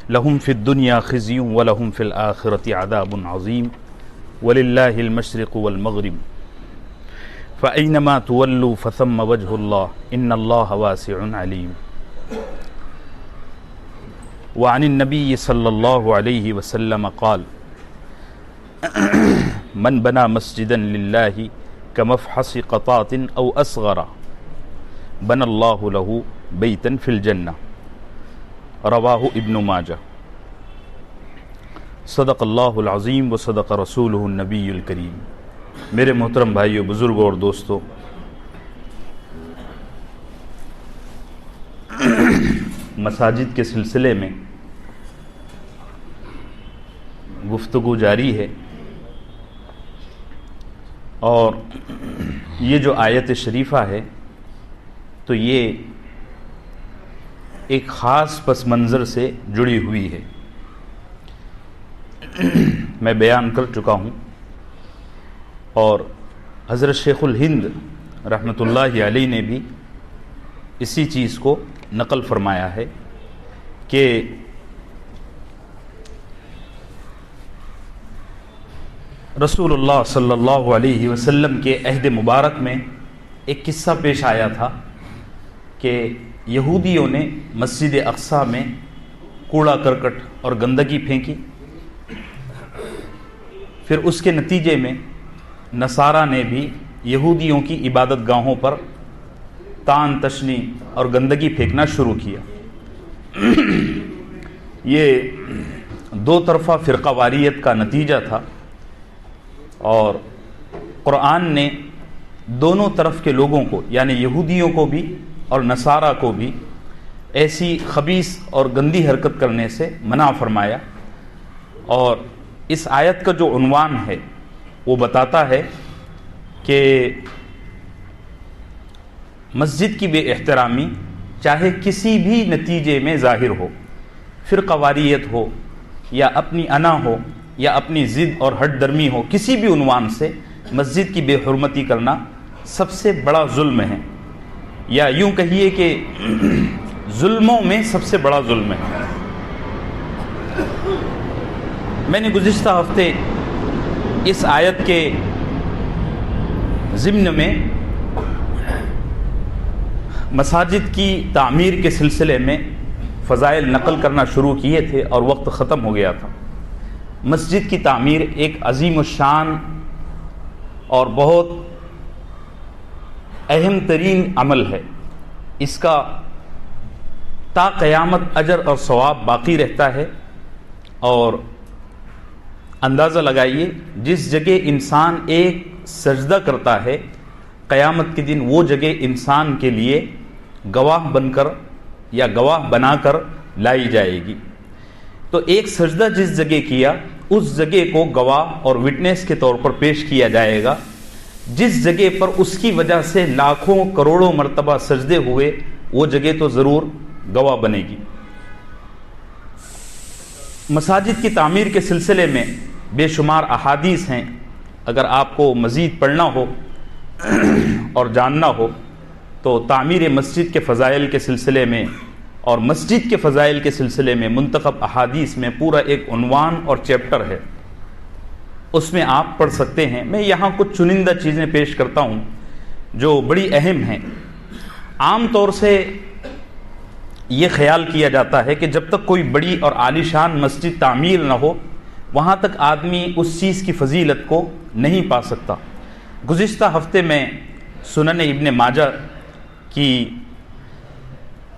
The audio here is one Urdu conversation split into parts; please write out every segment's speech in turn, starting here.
لہم فی الدنیا خزی ولہم فی الآخرۃ عذاب عظیم وللہ المشرق والمغرب فأینما تولوا فثم وجہ اللہ ان اللہ واسع علیم. وعن النبی صلی اللہ علیہ وسلم قال من بنا مسجدا للہ کمفحص قطاط او اصغر بنى اللہ له بیتا فی الجنہ. رواہ ابن ماجہ. صدق اللہ العظیم و صدق رسولہ النبی الکریم. میرے محترم بھائیو، بزرگوں اور دوستو، مساجد کے سلسلے میں گفتگو جاری ہے، اور یہ جو آیت شریفہ ہے تو یہ ایک خاص پس منظر سے جڑی ہوئی ہے. میں بیان کر چکا ہوں، اور حضرت شیخ الہند رحمۃ اللہ علیہ نے بھی اسی چیز کو نقل فرمایا ہے کہ رسول اللہ صلی اللہ علیہ وسلم کے عہد مبارک میں ایک قصہ پیش آیا تھا کہ یہودیوں نے مسجد اقصیٰ میں کوڑا کرکٹ اور گندگی پھینکی. پھر اس کے نتیجے میں نصارہ نے بھی یہودیوں کی عبادت گاہوں پر تان تشنی اور گندگی پھینکنا شروع کیا. یہ دو طرفہ فرقہ واریت کا نتیجہ تھا، اور قرآن نے دونوں طرف کے لوگوں کو، یعنی یہودیوں کو بھی اور نصارہ کو بھی، ایسی خبیث اور گندی حرکت کرنے سے منع فرمایا. اور اس آیت کا جو عنوان ہے وہ بتاتا ہے کہ مسجد کی بے احترامی چاہے کسی بھی نتیجے میں ظاہر ہو، فرقہ واریت ہو یا اپنی انا ہو یا اپنی ضد اور ہٹ درمی ہو، کسی بھی عنوان سے مسجد کی بے حرمتی کرنا سب سے بڑا ظلم ہے، یا یوں کہیے کہ ظلموں میں سب سے بڑا ظلم ہے. میں نے گزشتہ ہفتے اس آیت کے ضمن میں مساجد کی تعمیر کے سلسلے میں فضائل نقل کرنا شروع کیے تھے، اور وقت ختم ہو گیا تھا. مسجد کی تعمیر ایک عظیم الشان اور بہت اہم ترین عمل ہے. اس کا تا قیامت اجر اور ثواب باقی رہتا ہے. اور اندازہ لگائیے، جس جگہ انسان ایک سجدہ کرتا ہے، قیامت کے دن وہ جگہ انسان کے لیے گواہ بن کر یا گواہ بنا کر لائی جائے گی. تو ایک سجدہ جس جگہ کیا، اس جگہ کو گواہ اور وٹنس کے طور پر پیش کیا جائے گا. جس جگہ پر اس کی وجہ سے لاکھوں کروڑوں مرتبہ سجدے ہوئے، وہ جگہ تو ضرور گواہ بنے گی. مساجد کی تعمیر کے سلسلے میں بے شمار احادیث ہیں. اگر آپ کو مزید پڑھنا ہو اور جاننا ہو تو تعمیر مسجد کے فضائل کے سلسلے میں اور مسجد کے فضائل کے سلسلے میں منتخب احادیث میں پورا ایک عنوان اور چیپٹر ہے، اس میں آپ پڑھ سکتے ہیں. میں یہاں کچھ چنندہ چیزیں پیش کرتا ہوں جو بڑی اہم ہیں. عام طور سے یہ خیال کیا جاتا ہے کہ جب تک کوئی بڑی اور عالیشان مسجد تعمیر نہ ہو، وہاں تک آدمی اس چیز کی فضیلت کو نہیں پا سکتا. گزشتہ ہفتے میں سنن ابن ماجہ کی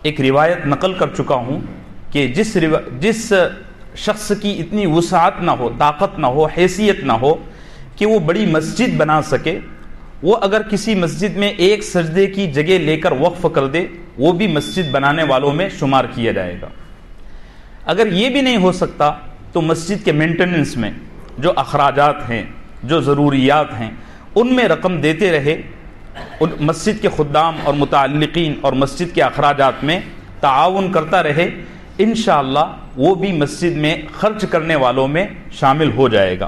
ایک روایت نقل کر چکا ہوں کہ جس شخص کی اتنی وسعت نہ ہو، طاقت نہ ہو، حیثیت نہ ہو کہ وہ بڑی مسجد بنا سکے، وہ اگر کسی مسجد میں ایک سجدے کی جگہ لے کر وقف کر دے، وہ بھی مسجد بنانے والوں میں شمار کیا جائے گا. اگر یہ بھی نہیں ہو سکتا تو مسجد کے مینٹیننس میں جو اخراجات ہیں، جو ضروریات ہیں، ان میں رقم دیتے رہے. مسجد کے خدام اور متعلقین اور مسجد کے اخراجات میں تعاون کرتا رہے، انشاءاللہ وہ بھی مسجد میں خرچ کرنے والوں میں شامل ہو جائے گا.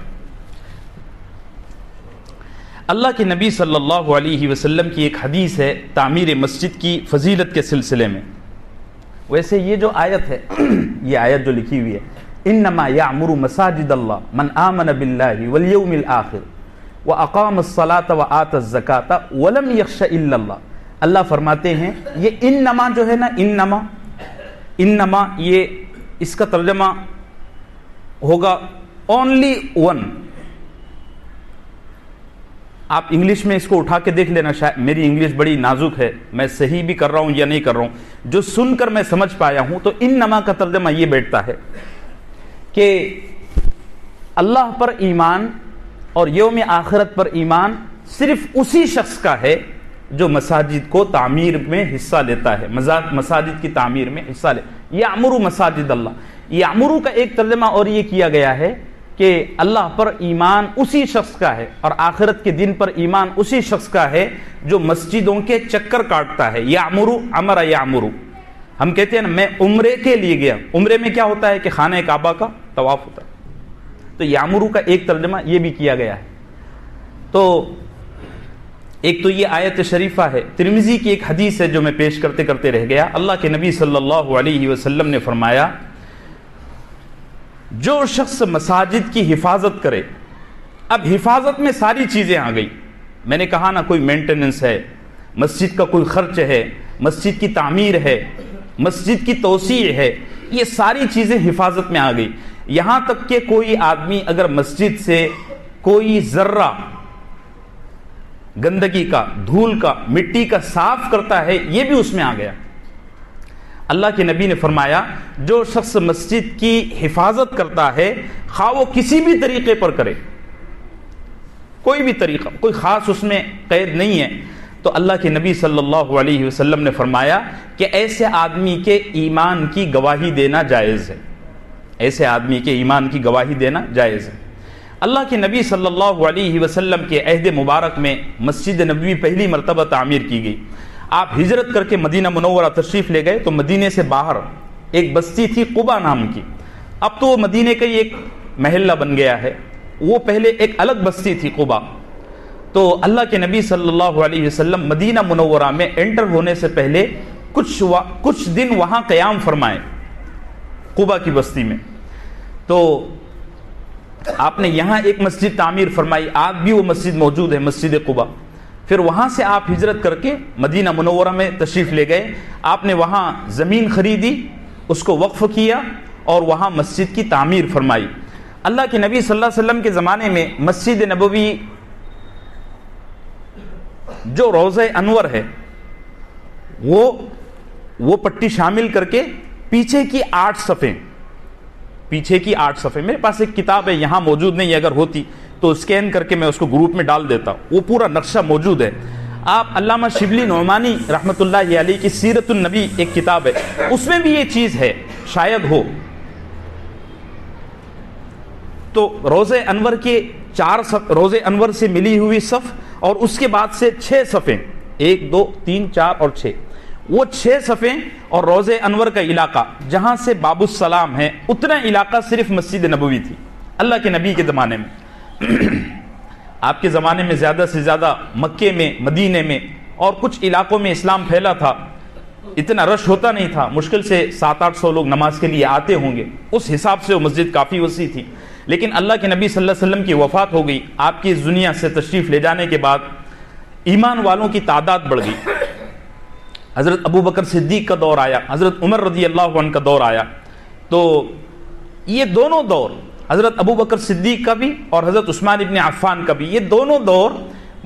اللہ کے نبی صلی اللہ علیہ وسلم کی ایک حدیث ہے تعمیر مسجد کی فضیلت کے سلسلے میں. ویسے یہ جو آیت ہے یہ آیت جو لکھی ہوئی ہے انما یعمر مساجد اللہ من آمن باللہ والیوم الآخر واقام الصلاة وآت الزکاة ولم یخش الا اللہ. اللہ فرماتے ہیں یہ انما جو ہے نا، انما یہ اس کا ترجمہ ہوگا اونلی ون. آپ انگلش میں اس کو اٹھا کے دیکھ لینا، شاید میری انگلش بڑی نازک ہے، میں صحیح بھی کر رہا ہوں یا نہیں کر رہا ہوں، جو سن کر میں سمجھ پایا ہوں تو انما کا ترجمہ یہ بیٹھتا ہے کہ اللہ پر ایمان اور یوم آخرت پر ایمان صرف اسی شخص کا ہے جو مساجد کو تعمیر میں حصہ لیتا ہے، مساجد کی تعمیر میں حصہ لے. یعمر مساجد اللہ، یعمر کا ایک ترجمہ اور یہ کیا گیا ہے کہ اللہ پر ایمان اسی شخص کا ہے اور آخرت کے دن پر ایمان اسی شخص کا ہے جو مسجدوں کے چکر کاٹتا ہے. یعمر، امر یعمر. ہم کہتے ہیں نا میں عمرے کے لیے گیا، عمرے میں کیا ہوتا ہے کہ خانہ کعبہ کا طواف ہوتا ہے، تو یعمر کا ایک ترجمہ یہ بھی کیا گیا ہے. تو ایک تو یہ آیت شریفہ ہے. ترمذی کی ایک حدیث ہے جو میں پیش کرتے کرتے رہ گیا. اللہ کے نبی صلی اللہ علیہ وسلم نے فرمایا جو شخص مساجد کی حفاظت کرے. اب حفاظت میں ساری چیزیں آ گئی. میں نے کہا نا کوئی مینٹیننس ہے، مسجد کا کوئی خرچ ہے، مسجد کی تعمیر ہے، مسجد کی توسیع ہے، یہ ساری چیزیں حفاظت میں آ گئی. یہاں تک کہ کوئی آدمی اگر مسجد سے کوئی ذرہ گندگی کا، دھول کا، مٹی کا صاف کرتا ہے یہ بھی اس میں آ گیا. اللہ کے نبی نے فرمایا جو شخص مسجد کی حفاظت کرتا ہے خواہ وہ کسی بھی طریقے پر کرے، کوئی بھی طریقہ، کوئی خاص اس میں قید نہیں ہے، تو اللہ کے نبی صلی اللہ علیہ وسلم نے فرمایا کہ ایسے آدمی کے ایمان کی گواہی دینا جائز ہے. ایسے آدمی کے ایمان کی گواہی دینا جائز ہے. اللہ کے نبی صلی اللہ علیہ وسلم کے عہد مبارک میں مسجد نبوی پہلی مرتبہ تعمیر کی گئی. آپ ہجرت کر کے مدینہ منورہ تشریف لے گئے تو مدینے سے باہر ایک بستی تھی قبا نام کی. اب تو وہ مدینے کا ہی ایک محلہ بن گیا ہے، وہ پہلے ایک الگ بستی تھی قبا. تو اللہ کے نبی صلی اللہ علیہ وسلم مدینہ منورہ میں انٹر ہونے سے پہلے کچھ دن وہاں قیام فرمائے قبا کی بستی میں. تو آپ نے یہاں ایک مسجد تعمیر فرمائی، آج بھی وہ مسجد موجود ہے، مسجد قبا. پھر وہاں سے آپ ہجرت کر کے مدینہ منورہ میں تشریف لے گئے. آپ نے وہاں زمین خریدی، اس کو وقف کیا اور وہاں مسجد کی تعمیر فرمائی. اللہ کے نبی صلی اللہ علیہ وسلم کے زمانے میں مسجد نبوی جو روضہ انور ہے وہ پٹی شامل کر کے پیچھے کی 8 صفحے، میرے پاس ایک کتاب ہے یہاں موجود نہیں، اگر ہوتی تو اسکین کر کے میں اس کو گروپ میں ڈال دیتا. وہ پورا نقشہ موجود ہے. آپ علامہ شبلی نعمانی رحمۃ اللہ علیہ کی سیرت النبی ایک کتاب ہے، اس میں بھی یہ چیز ہے، شاید ہو. تو روضہ انور کے 4 روضہ انور سے ملی ہوئی صف اور اس کے بعد سے 6 صفیں، 1 2 3 4 اور 6، وہ 6 صفیں اور روضہ انور کا علاقہ جہاں سے باب السلام ہے اتنا علاقہ صرف مسجد نبوی تھی اللہ کے نبی کے زمانے میں. آپ کے زمانے میں زیادہ سے زیادہ مکے میں، مدینے میں اور کچھ علاقوں میں اسلام پھیلا تھا، اتنا رش ہوتا نہیں تھا، مشکل سے 700-800 لوگ نماز کے لیے آتے ہوں گے، اس حساب سے وہ مسجد کافی وسیع تھی. لیکن اللہ کے نبی صلی اللہ علیہ وسلم کی وفات ہو گئی. آپ کی اس دنیا سے تشریف لے جانے کے بعد ایمان والوں کی تعداد بڑھ گئی. حضرت ابو بکر صدیق کا دور آیا، حضرت عمر رضی اللہ عنہ کا دور آیا. تو یہ دونوں دور، حضرت ابو بکر صدیق کا بھی اور حضرت عثمان ابن عفان کا بھی، یہ دونوں دور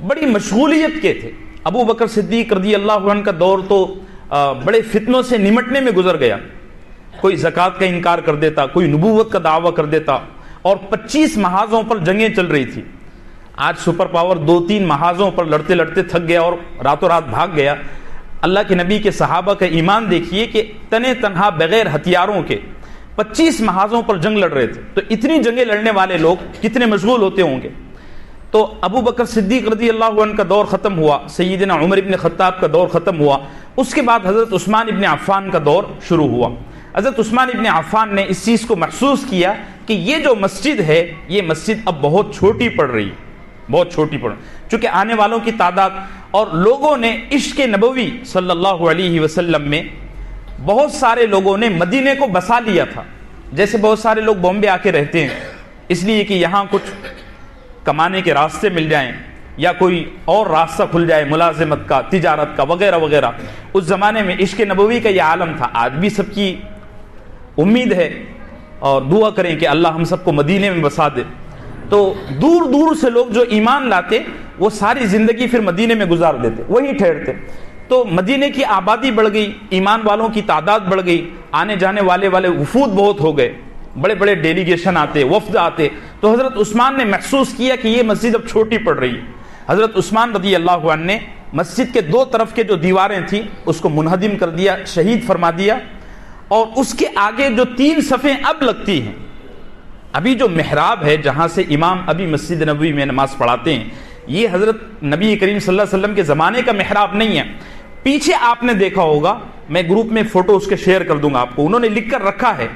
بڑی مشغولیت کے تھے. ابو بکر صدیق رضی اللہ عنہ کا دور تو بڑے فتنوں سے نمٹنے میں گزر گیا. کوئی زکوٰۃ کا انکار کر دیتا، کوئی نبوت کا دعویٰ کر دیتا، اور 25 محاذوں پر جنگیں چل رہی تھی. آج سپر پاور 2-3 محاذوں پر لڑتے لڑتے تھک گیا اور راتوں رات بھاگ گیا. اللہ کے نبی کے صحابہ کا ایمان دیکھیے کہ تنے تنہا بغیر ہتھیاروں کے 25 محاذوں پر جنگ لڑ رہے تھے. تو اتنی جنگیں لڑنے والے لوگ کتنے مشغول ہوتے ہوں گے. تو ابو بکر صدیق رضی اللہ عنہ کا دور ختم ہوا، سیدنا عمر ابن خطاب کا دور ختم ہوا. اس کے بعد حضرت عثمان ابن عفان کا دور شروع ہوا. حضرت عثمان ابن عفان نے اس چیز کو محسوس کیا کہ یہ جو مسجد ہے یہ مسجد اب بہت چھوٹی پڑ رہی، بہت چھوٹی پڑ رہی، چونکہ آنے والوں کی تعداد اور لوگوں نے عشق نبوی صلی اللہ علیہ وسلم میں بہت سارے لوگوں نے مدینے کو بسا لیا تھا. جیسے بہت سارے لوگ بامبے آ کے رہتے ہیں اس لیے کہ یہاں کچھ کمانے کے راستے مل جائیں یا کوئی اور راستہ کھل جائے ملازمت کا، تجارت کا، وغیرہ وغیرہ. اس زمانے میں عشق نبوی کا یہ عالم تھا. آج بھی سب کی امید ہے اور دعا کریں کہ اللہ ہم سب کو مدینے میں بسا دے. تو دور دور سے لوگ جو ایمان لاتے وہ ساری زندگی پھر مدینے میں گزار دیتے، وہیں ٹھہرتے. تو مدینے کی آبادی بڑھ گئی، ایمان والوں کی تعداد بڑھ گئی، آنے جانے والے وفود بہت ہو گئے، بڑے بڑے ڈیلیگیشن آتے، وفد آتے. تو حضرت عثمان نے محسوس کیا کہ یہ مسجد اب چھوٹی پڑ رہی ہے. حضرت عثمان رضی اللہ عنہ نے مسجد کے دو طرف کے جو دیواریں تھیں اس کو منہدم کر دیا، شہید فرما دیا. اور اس کے آگے جو 3 صفیں اب لگتی ہیں، ابھی جو محراب ہے جہاں سے امام ابھی مسجد نبوی میں نماز پڑھاتے ہیں، یہ حضرت نبی کریم صلی اللہ علیہ وسلم کے زمانے کا محراب نہیں ہے. پیچھے آپ نے دیکھا ہوگا، میں گروپ میں فوٹو اس کے شیئر کر دوں گا آپ کو، انہوں نے لکھ کر رکھا ہے،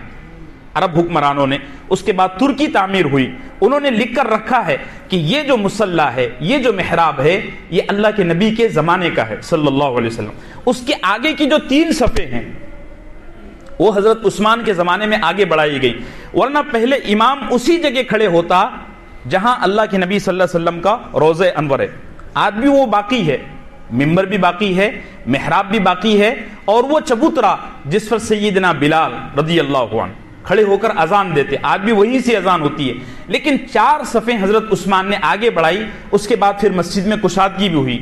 عرب حکمرانوں نے، اس کے بعد ترکی تعمیر ہوئی، انہوں نے لکھ کر رکھا ہے کہ یہ جو مصلی ہے، یہ جو محراب ہے، یہ اللہ کے نبی کے زمانے کا ہے صلی اللہ علیہ وسلم. اس کے آگے کی جو 3 صفیں ہیں وہ حضرت عثمان کے زمانے میں آگے بڑھائی گئی. ورنہ پہلے امام اسی جگہ کھڑے ہوتا جہاں اللہ کے نبی صلی اللہ علیہ وسلم کا روضہ انور ہے. آج بھی وہ باقی ہے، ممبر بھی باقی ہے، محراب بھی باقی ہے، اور وہ چبوترا جس پر سیدنا بلال رضی اللہ عنہ کھڑے ہو کر اذان دیتے، آج بھی وہیں سے اذان ہوتی ہے. لیکن 4 صفیں حضرت عثمان نے آگے بڑھائی، اس کے بعد پھر مسجد میں کشادگی بھی ہوئی.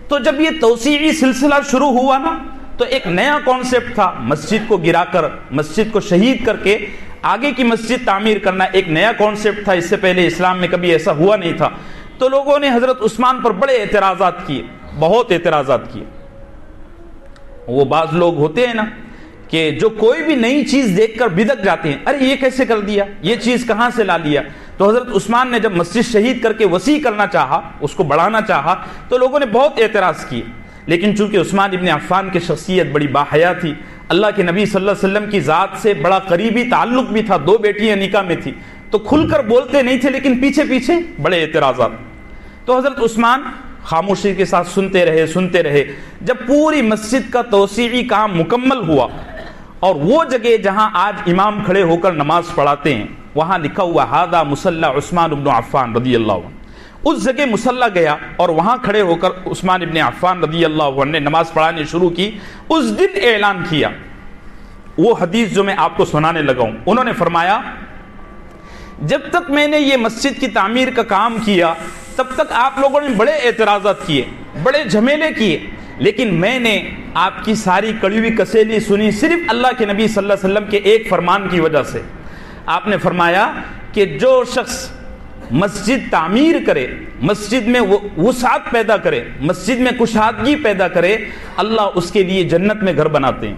تو جب یہ توسیعی سلسلہ شروع ہوا نا، تو ایک نیا کانسیپٹ تھا، مسجد کو گرا کر، مسجد کو شہید کر کے آگے کی مسجد تعمیر کرنا ایک نیا کانسیپٹ تھا. اس سے پہلے اسلام میں کبھی ایسا ہوا نہیں تھا. تو لوگوں نے حضرت عثمان پر بڑے اعتراضات کیے، بہت اعتراضات کیے. وہ بعض لوگ ہوتے ہیں نا کہ جو کوئی بھی نئی چیز دیکھ کر بدک جاتے ہیں، ارے یہ کیسے کر دیا، یہ چیز کہاں سے لا لیا. تو حضرت عثمان نے جب مسجد شہید کر کے وسیع کرنا چاہا، اس کو بڑھانا چاہا، تو لوگوں نے بہت اعتراض کیے. لیکن چونکہ عثمان ابن عفان کی شخصیت بڑی باحیا تھی، اللہ کے نبی صلی اللہ علیہ وسلم کی ذات سے بڑا قریبی تعلق بھی تھا، 2 بیٹیاں نکاح میں تھی، تو کھل کر بولتے نہیں تھے، لیکن پیچھے پیچھے بڑے اعتراضات. تو حضرت عثمان خاموشی کے ساتھ سنتے رہے. جب پوری مسجد کا توسیعی کام مکمل ہوا اور وہ جگہ جہاں آج امام کھڑے ہو کر نماز پڑھاتے ہیں وہاں لکھا ہوا ھذا مصلی عثمان بن عفان رضی اللہ عنہ، اس جگہ مصلی گیا اور وہاں کھڑے ہو کر عثمان ابن عفان رضی اللہ عنہ نے نماز پڑھانی شروع کی. اس دن اعلان کیا وہ حدیث جو میں آپ کو سنانے لگا ہوں. انہوں نے فرمایا جب تک میں نے یہ مسجد کی تعمیر کا کام کیا تب تک آپ لوگوں نے بڑے اعتراضات کیے، بڑے جھمیلے کیے، لیکن میں نے آپ کی ساری کڑی ہوئی کسیلی سنی صرف اللہ کے نبی صلی اللہ علیہ وسلم کے ایک فرمان کی وجہ سے. آپ نے فرمایا کہ جو شخص مسجد تعمیر کرے، مسجد میں وسعت پیدا کرے، مسجد میں کشادگی پیدا کرے، اللہ اس کے لیے جنت میں گھر بناتے ہیں.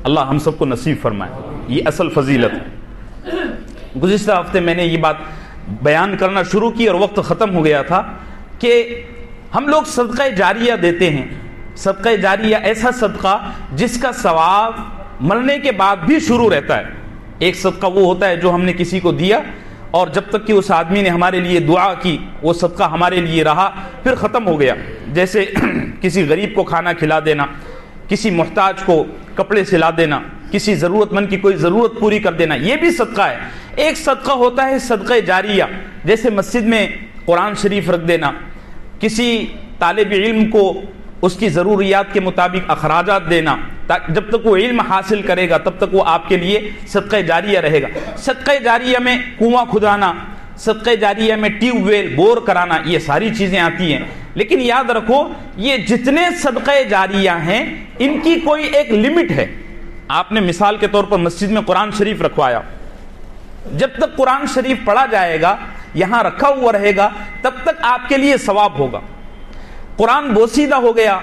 اللہ ہم سب کو نصیب فرمائے. یہ اصل فضیلت ہے. گزشتہ ہفتے میں نے یہ بات بیان کرنا شروع کی اور وقت ختم ہو گیا تھا کہ ہم لوگ صدقہ جاریہ دیتے ہیں. صدقہ جاریہ ایسا صدقہ جس کا ثواب مرنے کے بعد بھی شروع رہتا ہے. ایک صدقہ وہ ہوتا ہے جو ہم نے کسی کو دیا اور جب تک کہ اس آدمی نے ہمارے لیے دعا کی وہ صدقہ ہمارے لیے رہا، پھر ختم ہو گیا. جیسے کسی غریب کو کھانا کھلا دینا، کسی محتاج کو کپڑے سلا دینا، کسی ضرورت مند کی کوئی ضرورت پوری کر دینا، یہ بھی صدقہ ہے. ایک صدقہ ہوتا ہے صدقہ جاریہ، جیسے مسجد میں قرآن شریف رکھ دینا، کسی طالب علم کو اس کی ضروریات کے مطابق اخراجات دینا، جب تک وہ علم حاصل کرے گا تب تک وہ آپ کے لیے صدقہ جاریہ رہے گا. صدقہ جاریہ میں کنواں کھدانا، صدقہ جاریہ میں ٹیوب ویل بور کرانا، یہ ساری چیزیں آتی ہیں. لیکن یاد رکھو یہ جتنے صدقہ جاریہ ہیں ان کی کوئی ایک لمٹ ہے. آپ نے مثال کے طور پر مسجد میں قرآن شریف رکھوایا، جب تک قرآن شریف پڑھا جائے گا، یہاں رکھا ہوا رہے گا، تب تک آپ کے لیے ثواب ہوگا. قرآن بوسیدہ ہو گیا،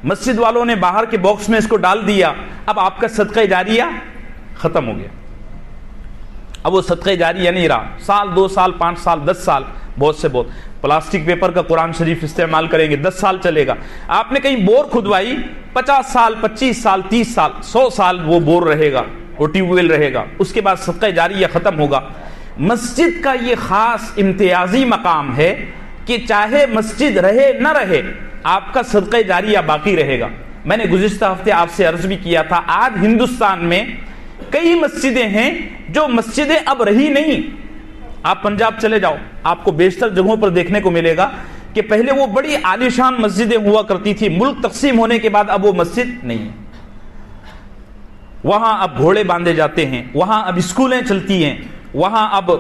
مسجد والوں نے باہر کے باکس میں اس کو ڈال دیا، اب آپ کا صدقہ جاریہ ختم ہو گیا. اب وہ صدقہ جاریہ نہیں رہا. 1 2 سال 5 سال 10 سال، بہت سے بہت پلاسٹک پیپر کا قرآن شریف استعمال کریں گے 10 سال چلے گا. آپ نے کہیں بور کھدوائی، 50 سال 25 سال 30 سال 100 سال وہ بور رہے گا، وہ ٹیوب ویل رہے گا، اس کے بعد صدقہ جاریہ ختم ہوگا. مسجد کا یہ خاص امتیازی مقام ہے کہ چاہے مسجد رہے نہ رہے آپ کا صدقہ جاریہ باقی رہے گا. میں نے گزشتہ ہفتے آپ سے عرض بھی کیا تھا، آج ہندوستان میں کئی مسجدیں ہیں جو مسجدیں اب رہی نہیں. آپ پنجاب چلے جاؤ، آپ کو بیشتر جگہوں پر دیکھنے کو ملے گا کہ پہلے وہ بڑی عالیشان مسجدیں ہوا کرتی تھی، ملک تقسیم ہونے کے بعد اب وہ مسجد نہیں ہے. وہاں اب گھوڑے باندھے جاتے ہیں، وہاں اب اسکولیں چلتی ہیں، وہاں اب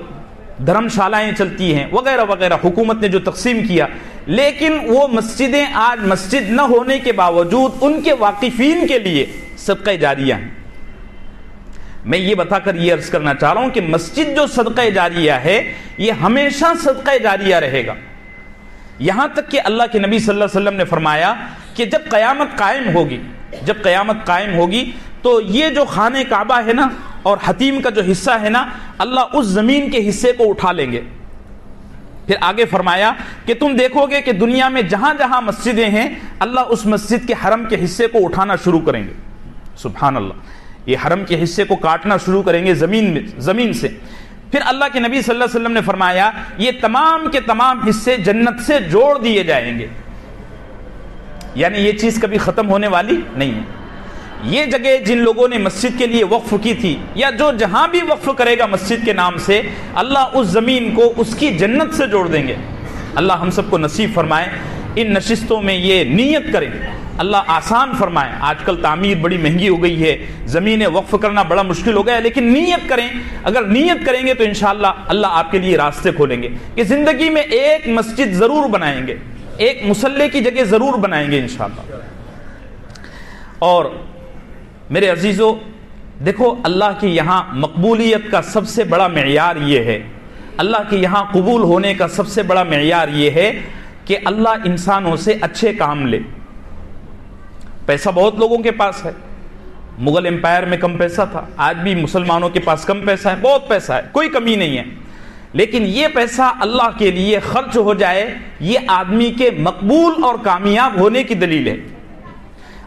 دھرم شالائیں چلتی ہیں وغیرہ وغیرہ، حکومت نے جو تقسیم کیا. لیکن وہ مسجدیں آج مسجد نہ ہونے کے باوجود ان کے واقفین کے لیے صدقہ جاریہ ہیں. میں یہ بتا کر یہ عرض کرنا چاہ رہا ہوں کہ مسجد جو صدقہ جاریہ ہے یہ ہمیشہ صدقہ جاریہ رہے گا، یہاں تک کہ اللہ کے نبی صلی اللہ علیہ وسلم نے فرمایا کہ جب قیامت قائم ہوگی تو یہ جو خانہ کعبہ ہے نا اور حتیم کا جو حصہ ہے نا، اللہ اس زمین کے حصے کو اٹھا لیں گے. پھر آگے فرمایا کہ تم دیکھو گے کہ دنیا میں جہاں جہاں مسجدیں ہیں اللہ اس مسجد کے حرم کے حصے کو اٹھانا شروع کریں گے. سبحان اللہ، یہ حرم کے حصے کو کاٹنا شروع کریں گے زمین سے. پھر اللہ کے نبی صلی اللہ علیہ وسلم نے فرمایا یہ تمام کے تمام حصے جنت سے جوڑ دیے جائیں گے، یعنی یہ چیز کبھی ختم ہونے والی نہیں ہے. یہ جگہ جن لوگوں نے مسجد کے لیے وقف کی تھی یا جو جہاں بھی وقف کرے گا مسجد کے نام سے، اللہ اس زمین کو اس کی جنت سے جوڑ دیں گے. اللہ ہم سب کو نصیب فرمائے ان نشستوں میں یہ نیت کریں، اللہ آسان فرمائے. آج کل تعمیر بڑی مہنگی ہو گئی ہے، زمینیں وقف کرنا بڑا مشکل ہو گیا ہے، لیکن نیت کریں. اگر نیت کریں گے تو انشاءاللہ اللہ آپ کے لیے راستے کھولیں گے کہ زندگی میں ایک مسجد ضرور بنائیں گے، ایک مصلی کی جگہ ضرور بنائیں گے انشاءاللہ. اور میرے عزیزو دیکھو، اللہ کے یہاں مقبولیت کا سب سے بڑا معیار یہ ہے، اللہ کے یہاں قبول ہونے کا سب سے بڑا معیار یہ ہے کہ اللہ انسانوں سے اچھے کام لے. پیسہ بہت لوگوں کے پاس ہے، مغل امپائر میں کم پیسہ تھا، آج بھی مسلمانوں کے پاس کم پیسہ ہے، بہت پیسہ ہے، کوئی کمی نہیں ہے. لیکن یہ پیسہ اللہ کے لیے خرچ ہو جائے یہ آدمی کے مقبول اور کامیاب ہونے کی دلیل ہے.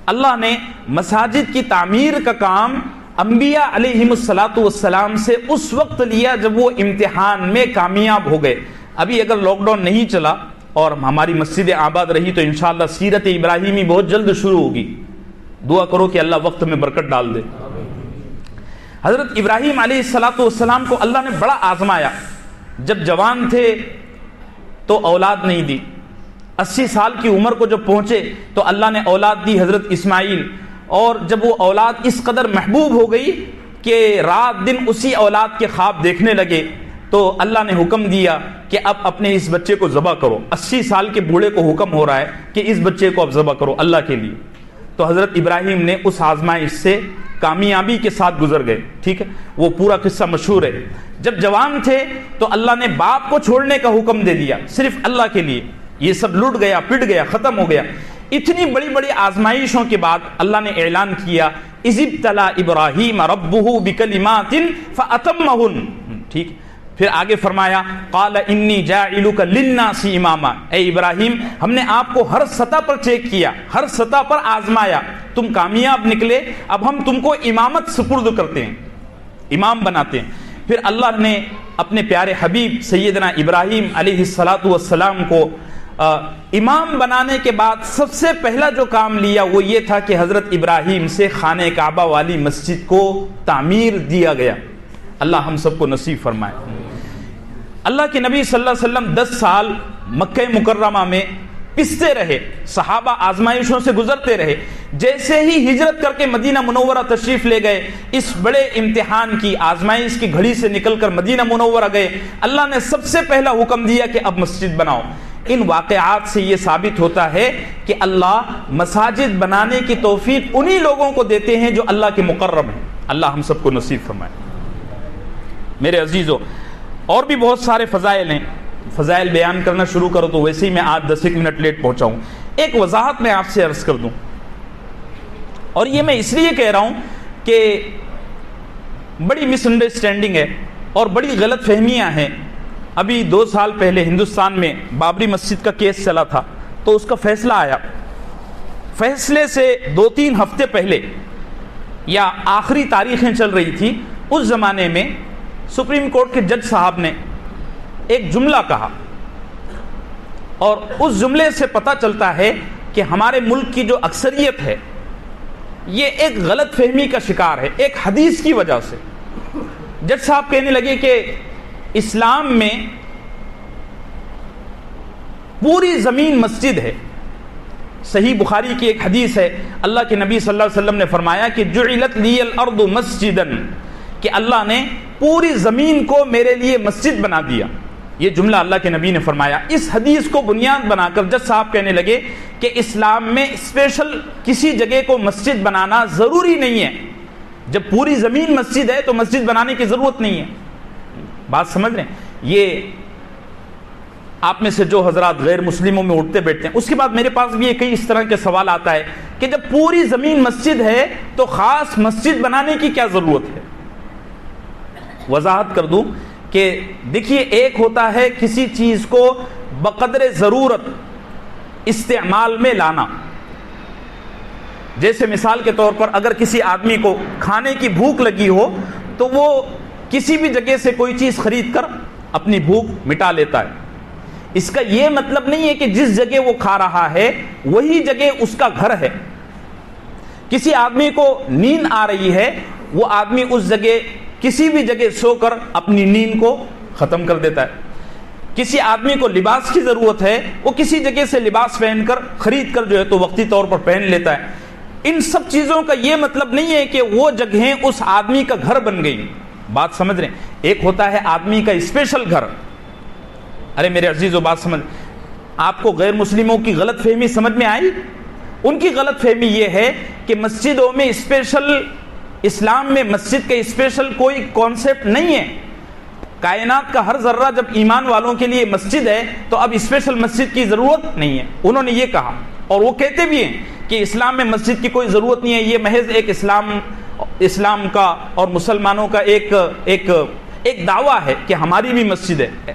اللہ نے مساجد کی تعمیر کا کام انبیاء علیہم السلام سے اس وقت لیا جب وہ امتحان میں کامیاب ہو گئے. ابھی اگر لاک ڈاؤن نہیں چلا اور ہماری مسجدیں آباد رہی تو انشاءاللہ سیرت ابراہیمی بہت جلد شروع ہوگی. دعا کرو کہ اللہ وقت میں برکت ڈال دے. حضرت ابراہیم علیہ السلام کو اللہ نے بڑا آزمایا. جب جوان تھے تو اولاد نہیں دی، 80 سال کی عمر کو جب پہنچے تو اللہ نے اولاد دی حضرت اسماعیل. اور جب وہ اولاد اس قدر محبوب ہو گئی کہ رات دن اسی اولاد کے خواب دیکھنے لگے تو اللہ نے حکم دیا کہ اب اپنے اس بچے کو ذبح کرو. 80 سال کے بوڑھے کو حکم ہو رہا ہے کہ اس بچے کو اب ذبح کرو اللہ کے لیے. تو حضرت ابراہیم نے اس آزمائش سے کامیابی کے ساتھ گزر گئے. ٹھیک ہے، وہ پورا قصہ مشہور ہے. جب جوان تھے تو اللہ نے باپ کو چھوڑنے کا حکم دے دیا صرف اللہ کے لیے. یہ سب لٹ گیا، پٹ گیا، ختم ہو گیا. اتنی بڑی بڑی آزمائشوں کے بعد اللہ نے اعلان کیا اذ ابتلی ابراہیم ربہ بکلمات فاتمہن. ٹھیک، پھر آگے فرمایا قال انی جاعلک للناس اماما. اے ابراہیم، ہم نے آپ کو ہر سطح پر چیک کیا، ہر سطح پر آزمایا، تم کامیاب نکلے، اب ہم تم کو امامت سپرد کرتے ہیں، امام بناتے ہیں. پھر اللہ نے اپنے پیارے حبیب سیدنا ابراہیم علیہ السلام کو امام بنانے کے بعد سب سے پہلا جو کام لیا وہ یہ تھا کہ حضرت ابراہیم سے خانہ کعبہ والی مسجد کو تعمیر دیا گیا. اللہ ہم سب کو نصیب فرمائے. اللہ کے نبی صلی اللہ علیہ وسلم 10 سال مکہ مکرمہ میں پستے رہے، صحابہ آزمائشوں سے گزرتے رہے. جیسے ہی ہجرت کر کے مدینہ منورہ تشریف لے گئے، اس بڑے امتحان کی آزمائش کی گھڑی سے نکل کر مدینہ منورہ گئے، اللہ نے سب سے پہلا حکم دیا کہ اب مسجد بناؤ. ان واقعات سے یہ ثابت ہوتا ہے کہ اللہ مساجد بنانے کی توفیق انہی لوگوں کو دیتے ہیں جو اللہ کے مقرب ہیں. اللہ ہم سب کو نصیب فرمائے. میرے عزیزو، اور بھی بہت سارے فضائل ہیں. فضائل بیان کرنا شروع کرو تو ویسے ہی میں آج 10 منٹ لیٹ پہنچاؤں. ایک وضاحت میں آپ سے عرض کر دوں، اور یہ میں اس لیے کہہ رہا ہوں کہ بڑی مس انڈرسٹینڈنگ ہے اور بڑی غلط فہمیاں ہیں. ابھی 2 سال پہلے ہندوستان میں بابری مسجد کا کیس چلا تھا تو اس کا فیصلہ آیا. فیصلے سے 2-3 ہفتے پہلے یا آخری تاریخیں چل رہی تھی، اس زمانے میں سپریم کورٹ کے جج صاحب نے ایک جملہ کہا، اور اس جملے سے پتہ چلتا ہے کہ ہمارے ملک کی جو اکثریت ہے یہ ایک غلط فہمی کا شکار ہے ایک حدیث کی وجہ سے۔ جج صاحب کہنے لگے کہ اسلام میں پوری زمین مسجد ہے۔ صحیح بخاری کی ایک حدیث ہے، اللہ کے نبی صلی اللہ علیہ وسلم نے فرمایا کہ جعلت لی الارض مسجدا، کہ اللہ نے پوری زمین کو میرے لیے مسجد بنا دیا۔ یہ جملہ اللہ کے نبی نے فرمایا۔ اس حدیث کو بنیاد بنا کر جج صاحب کہنے لگے کہ اسلام میں اسپیشل کسی جگہ کو مسجد بنانا ضروری نہیں ہے۔ جب پوری زمین مسجد ہے تو مسجد بنانے کی ضرورت نہیں ہے۔ بات سمجھ رہے ہیں؟ یہ آپ میں سے جو حضرات غیر مسلموں میں اٹھتے بیٹھتے ہیں، اس کے بعد میرے پاس بھی کئی اس طرح کے سوال آتا ہے کہ جب پوری زمین مسجد ہے تو خاص مسجد بنانے کی کیا ضرورت ہے؟ وضاحت کر دوں کہ دیکھیے، ایک ہوتا ہے کسی چیز کو بقدر ضرورت استعمال میں لانا۔ جیسے مثال کے طور پر اگر کسی آدمی کو کھانے کی بھوک لگی ہو تو وہ کسی بھی جگہ سے کوئی چیز خرید کر اپنی بھوک مٹا لیتا ہے۔ اس کا یہ مطلب نہیں ہے کہ جس جگہ وہ کھا رہا ہے وہی جگہ اس کا گھر ہے۔ کسی آدمی کو نیند آ رہی ہے، وہ آدمی اس جگہ کسی بھی جگہ سو کر اپنی نیند کو ختم کر دیتا ہے۔ کسی آدمی کو لباس کی ضرورت ہے، وہ کسی جگہ سے لباس پہن کر خرید کر جو ہے تو وقتی طور پر پہن لیتا ہے۔ ان سب چیزوں کا یہ مطلب نہیں ہے کہ وہ جگہیں اس آدمی کا گھر بن گئی۔ بات سمجھ رہے ہیں؟ ایک ہوتا ہے آدمی کا اسپیشل گھر۔ ارے میرے عزیزو، بات سمجھ، آپ کو غیر مسلموں کی غلط فہمی سمجھ میں آئی؟ ان کی غلط فہمی یہ ہے کہ مسجدوں میں اسپیشل، اسلام میں مسجد کا اسپیشل کوئی کانسیپٹ نہیں ہے۔ کائنات کا ہر ذرہ جب ایمان والوں کے لیے مسجد ہے تو اب اسپیشل مسجد کی ضرورت نہیں ہے۔ انہوں نے یہ کہا، اور وہ کہتے بھی ہیں کہ اسلام میں مسجد کی کوئی ضرورت نہیں ہے، یہ محض ایک اسلام کا اور مسلمانوں کا ایک دعویٰ ہے کہ ہماری بھی مسجد ہے۔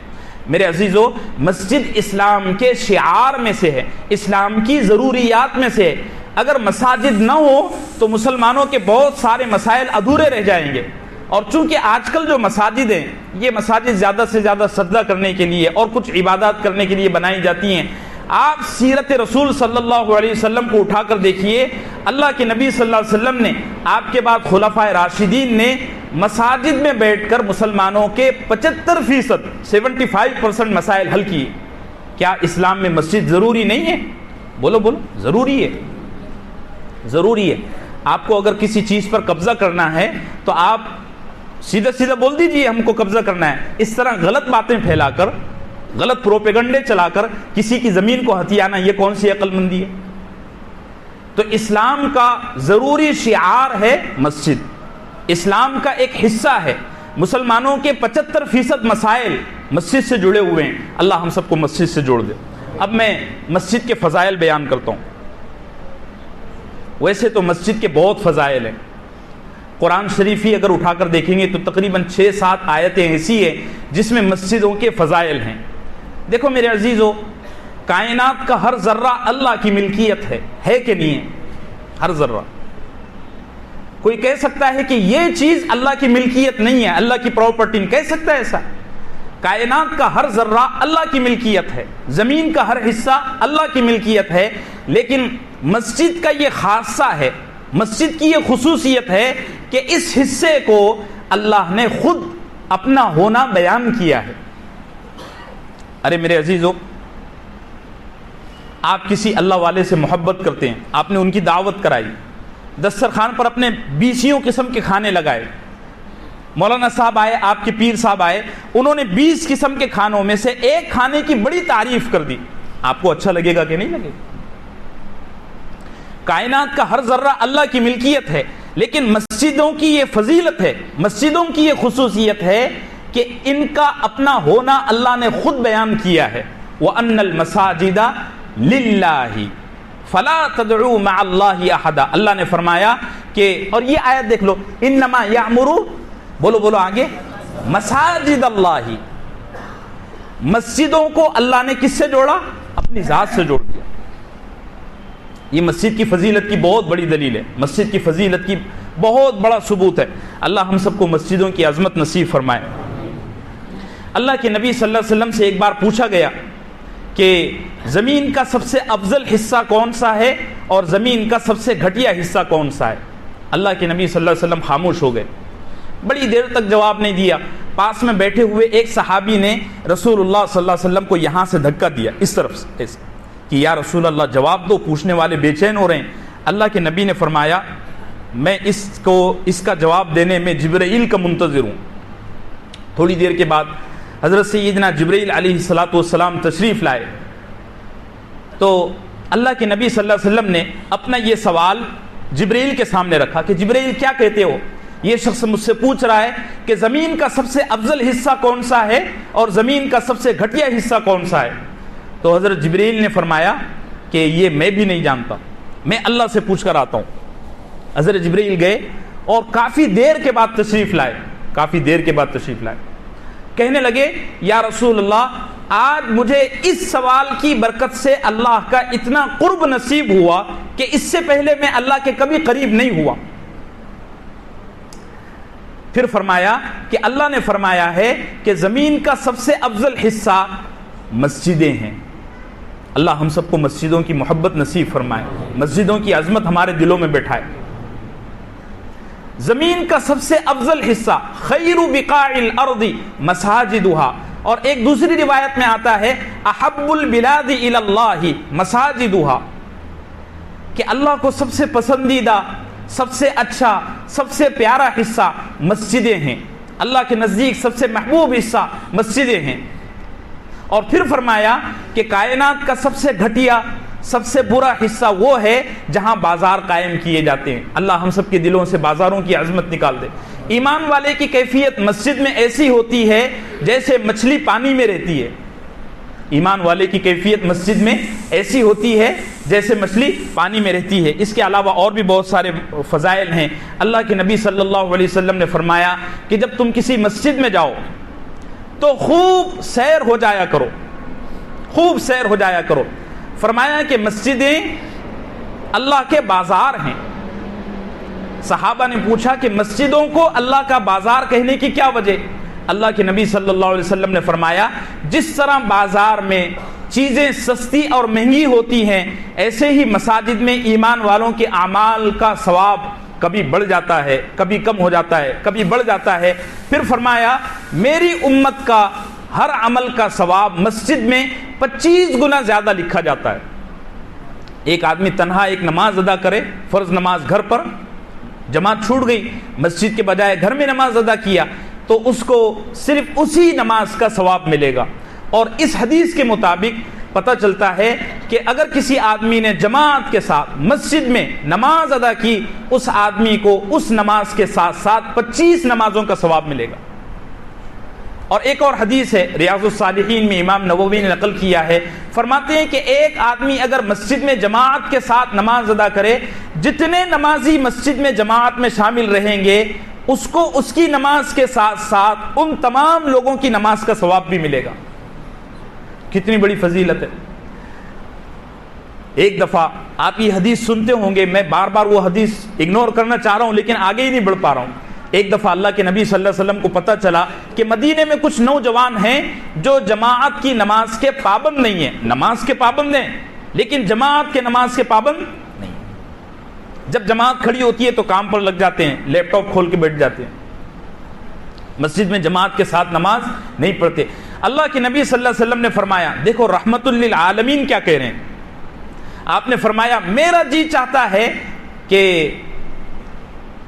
میرے عزیزو، مسجد اسلام کے شعار میں سے ہے، اسلام کی ضروریات میں سے ہے۔ اگر مساجد نہ ہو تو مسلمانوں کے بہت سارے مسائل ادھورے رہ جائیں گے۔ اور چونکہ آج کل جو مساجد ہیں، یہ مساجد زیادہ سے زیادہ سجدہ کرنے کے لیے اور کچھ عبادات کرنے کے لیے بنائی جاتی ہیں۔ آپ سیرت رسول صلی اللہ علیہ وسلم کو اٹھا کر دیکھیے، اللہ کے نبی صلی اللہ علیہ وسلم نے، آپ کے بعد خلفائے راشدین نے مساجد میں بیٹھ کر مسلمانوں کے 75%، 75% مسائل حل کیے۔ کیا اسلام میں مسجد ضروری نہیں ہے؟ بولو بولو، ضروری ہے، ضروری ہے۔ آپ کو اگر کسی چیز پر قبضہ کرنا ہے تو آپ سیدھا سیدھا بول دیجئے ہم کو قبضہ کرنا ہے۔ اس طرح غلط باتیں پھیلا کر، غلط پروپیگنڈے چلا کر کسی کی زمین کو ہتھیانا، یہ کون سی عقل مندی ہے؟ تو اسلام کا ضروری شعار ہے مسجد، اسلام کا ایک حصہ ہے۔ مسلمانوں کے 75% مسائل مسجد سے جڑے ہوئے ہیں۔ اللہ ہم سب کو مسجد سے جوڑ دے۔ اب میں مسجد کے فضائل بیان کرتا ہوں۔ ویسے تو مسجد کے بہت فضائل ہیں۔ قرآن شریف ہی اگر اٹھا کر دیکھیں گے تو تقریباً 6-7 آیتیں ایسی ہیں جس میں مسجدوں کے فضائل ہیں۔ دیکھو میرے عزیزو، کائنات کا ہر ذرہ اللہ کی ملکیت ہے کہ نہیں ہے؟ ہر ذرہ۔ کوئی کہہ سکتا ہے کہ یہ چیز اللہ کی ملکیت نہیں ہے، اللہ کی پراپرٹی نہیں، کہہ سکتا ہے ایسا؟ کائنات کا ہر ذرہ اللہ کی ملکیت ہے، زمین کا ہر حصہ اللہ کی ملکیت ہے، لیکن مسجد کا یہ خاصہ ہے، مسجد کی یہ خصوصیت ہے کہ اس حصے کو اللہ نے خود اپنا ہونا بیان کیا ہے۔ ارے میرے عزیزو، آپ کسی اللہ والے سے محبت کرتے ہیں، آپ نے ان کی دعوت کرائی، دسترخوان پر اپنے 20 قسم کے کھانے لگائے، مولانا صاحب آئے، آپ کے پیر صاحب آئے، انہوں نے 20 قسم کے کھانوں میں سے ایک کھانے کی بڑی تعریف کر دی، آپ کو اچھا لگے گا کہ نہیں لگے گا؟ کائنات کا ہر ذرہ اللہ کی ملکیت ہے، لیکن مسجدوں کی یہ فضیلت ہے، مسجدوں کی یہ خصوصیت ہے کہ ان کا اپنا ہونا اللہ نے خود بیان کیا ہے۔ وَأَنَّ الْمَسَاجِدَ لِلَّهِ فَلَا تَدْعُوا مَعَ اللَّهِ أَحَدًا، اللہ نے فرمایا کہ، اور یہ آیت دیکھ لو، انما یعمر، بولو آگے، مساجد اللہ، مسجدوں کو اللہ نے کس سے جوڑا؟ اپنی ذات سے جوڑ دیا۔ یہ مسجد کی فضیلت کی بہت بڑی دلیل ہے، مسجد کی فضیلت کی بہت بڑا ثبوت ہے۔ اللہ ہم سب کو مسجدوں کی عظمت نصیب فرمائے۔ اللہ کے نبی صلی اللہ علیہ وسلم سے ایک بار پوچھا گیا کہ زمین کا سب سے افضل حصہ کون سا ہے؟ اور زمین کا سب سے گھٹیا حصہ کون سا ہے؟ اللہ کے نبی صلی اللہ علیہ وسلم خاموش ہو گئے، بڑی دیر تک جواب نہیں دیا۔ پاس میں بیٹھے ہوئے ایک صحابی نے رسول اللہ صلی اللہ علیہ وسلم کو یہاں سے دھکا دیا، اس طرف سے ایسے کہ یا رسول اللہ جواب دو، پوچھنے والے بے چین ہو رہے ہیں۔ اللہ کے نبی نے فرمایا میں اس کا جواب دینے میں جبرائیل کا منتظر ہوں۔ تھوڑی دیر کے بعد حضرت سیدنا جبرائیل علیہ الصلاۃ والسلام تشریف لائے، تو اللہ کے نبی صلی اللہ علیہ وسلم نے اپنا یہ سوال جبرائیل کے سامنے رکھا کہ جبرائیل کیا کہتے ہو؟ یہ شخص مجھ سے پوچھ رہا ہے کہ زمین کا سب سے افضل حصہ کون سا ہے اور زمین کا سب سے گھٹیا حصہ کون سا ہے؟ تو حضرت جبرائیل نے فرمایا کہ یہ میں بھی نہیں جانتا، میں اللہ سے پوچھ کر آتا ہوں۔ حضرت جبرائیل گئے اور کافی دیر کے بعد تشریف لائے، کہنے لگے یا رسول اللہ آج مجھے اس سوال کی برکت سے اللہ کا اتنا قرب نصیب ہوا کہ اس سے پہلے میں اللہ کے کبھی قریب نہیں ہوا۔ پھر فرمایا کہ اللہ نے فرمایا ہے کہ زمین کا سب سے افضل حصہ مسجدیں ہیں۔ اللہ ہم سب کو مسجدوں کی محبت نصیب فرمائے، مسجدوں کی عظمت ہمارے دلوں میں بٹھائے۔ زمین کا سب سے افضل حصہ خیر بقاع الارض مساجدها، اور ایک دوسری روایت میں آتا ہے احب البلاد الی اللہ مساجدها، کہ اللہ کو سب سے پسندیدہ، سب سے اچھا، سب سے پیارا حصہ مسجدیں ہیں، اللہ کے نزدیک سب سے محبوب حصہ مسجدیں ہیں۔ اور پھر فرمایا کہ کائنات کا سب سے گھٹیا، سب سے برا حصہ وہ ہے جہاں بازار قائم کیے جاتے ہیں۔ اللہ ہم سب کے دلوں سے بازاروں کی عظمت نکال دے۔ ایمان والے کی کیفیت مسجد میں ایسی ہوتی ہے جیسے مچھلی پانی میں رہتی ہے، ایمان والے کی کیفیت مسجد میں ایسی ہوتی ہے جیسے مچھلی پانی میں رہتی ہے۔ اس کے علاوہ اور بھی بہت سارے فضائل ہیں۔ اللہ کے نبی صلی اللہ علیہ وسلم نے فرمایا کہ جب تم کسی مسجد میں جاؤ تو خوب سیر ہو جایا کرو، خوب سیر ہو جایا کرو۔ فرمایا کہ مسجدیں اللہ کے بازار ہیں۔ صحابہ نے پوچھا کہ مسجدوں کو اللہ کا بازار کہنے کی کیا وجہ؟ اللہ کے نبی صلی اللہ علیہ وسلم نے فرمایا جس طرح بازار میں چیزیں سستی اور مہنگی ہوتی ہیں، ایسے ہی مساجد میں ایمان والوں کے اعمال کا ثواب کبھی بڑھ جاتا ہے، کبھی کم ہو جاتا ہے، کبھی بڑھ جاتا ہے۔ پھر فرمایا میری امت کا ہر عمل کا ثواب مسجد میں 25 گنا زیادہ لکھا جاتا ہے۔ ایک آدمی تنہا ایک نماز ادا کرے، فرض نماز گھر پر، جماعت چھوٹ گئی، مسجد کے بجائے گھر میں نماز ادا کیا تو اس کو صرف اسی نماز کا ثواب ملے گا۔ اور اس حدیث کے مطابق پتہ چلتا ہے کہ اگر کسی آدمی نے جماعت کے ساتھ مسجد میں نماز ادا کی، اس آدمی کو اس نماز کے ساتھ ساتھ 25 نمازوں کا ثواب ملے گا۔ اور ایک اور حدیث ہے ریاض الصالحین میں امام نووی نے نقل کیا ہے، فرماتے ہیں کہ ایک آدمی اگر مسجد میں جماعت کے ساتھ نماز ادا کرے، جتنے نمازی مسجد میں جماعت میں شامل رہیں گے اس کو اس کی نماز کے ساتھ ساتھ ان تمام لوگوں کی نماز کا ثواب بھی ملے گا۔ کتنی بڑی فضیلت ہے۔ ایک دفعہ آپ یہ حدیث سنتے ہوں گے، میں بار بار وہ حدیث اگنور کرنا چاہ رہا ہوں لیکن آگے ہی نہیں بڑھ پا رہا ہوں۔ ایک دفعہ اللہ کے نبی صلی اللہ علیہ وسلم کو پتہ چلا کہ مدینے میں کچھ نوجوان ہیں جو جماعت کی نماز کے پابند نہیں ہیں، نماز کے پابند ہیں لیکن جماعت کے نماز کے پابند نہیں۔ جب جماعت کھڑی ہوتی ہے تو کام پر لگ جاتے ہیں، لیپ ٹاپ کھول کے بیٹھ جاتے ہیں، مسجد میں جماعت کے ساتھ نماز نہیں پڑھتے۔ اللہ کے نبی صلی اللہ علیہ وسلم نے فرمایا، دیکھو رحمت للعالمین کیا کہہ رہے ہیں، آپ نے فرمایا میرا جی چاہتا ہے کہ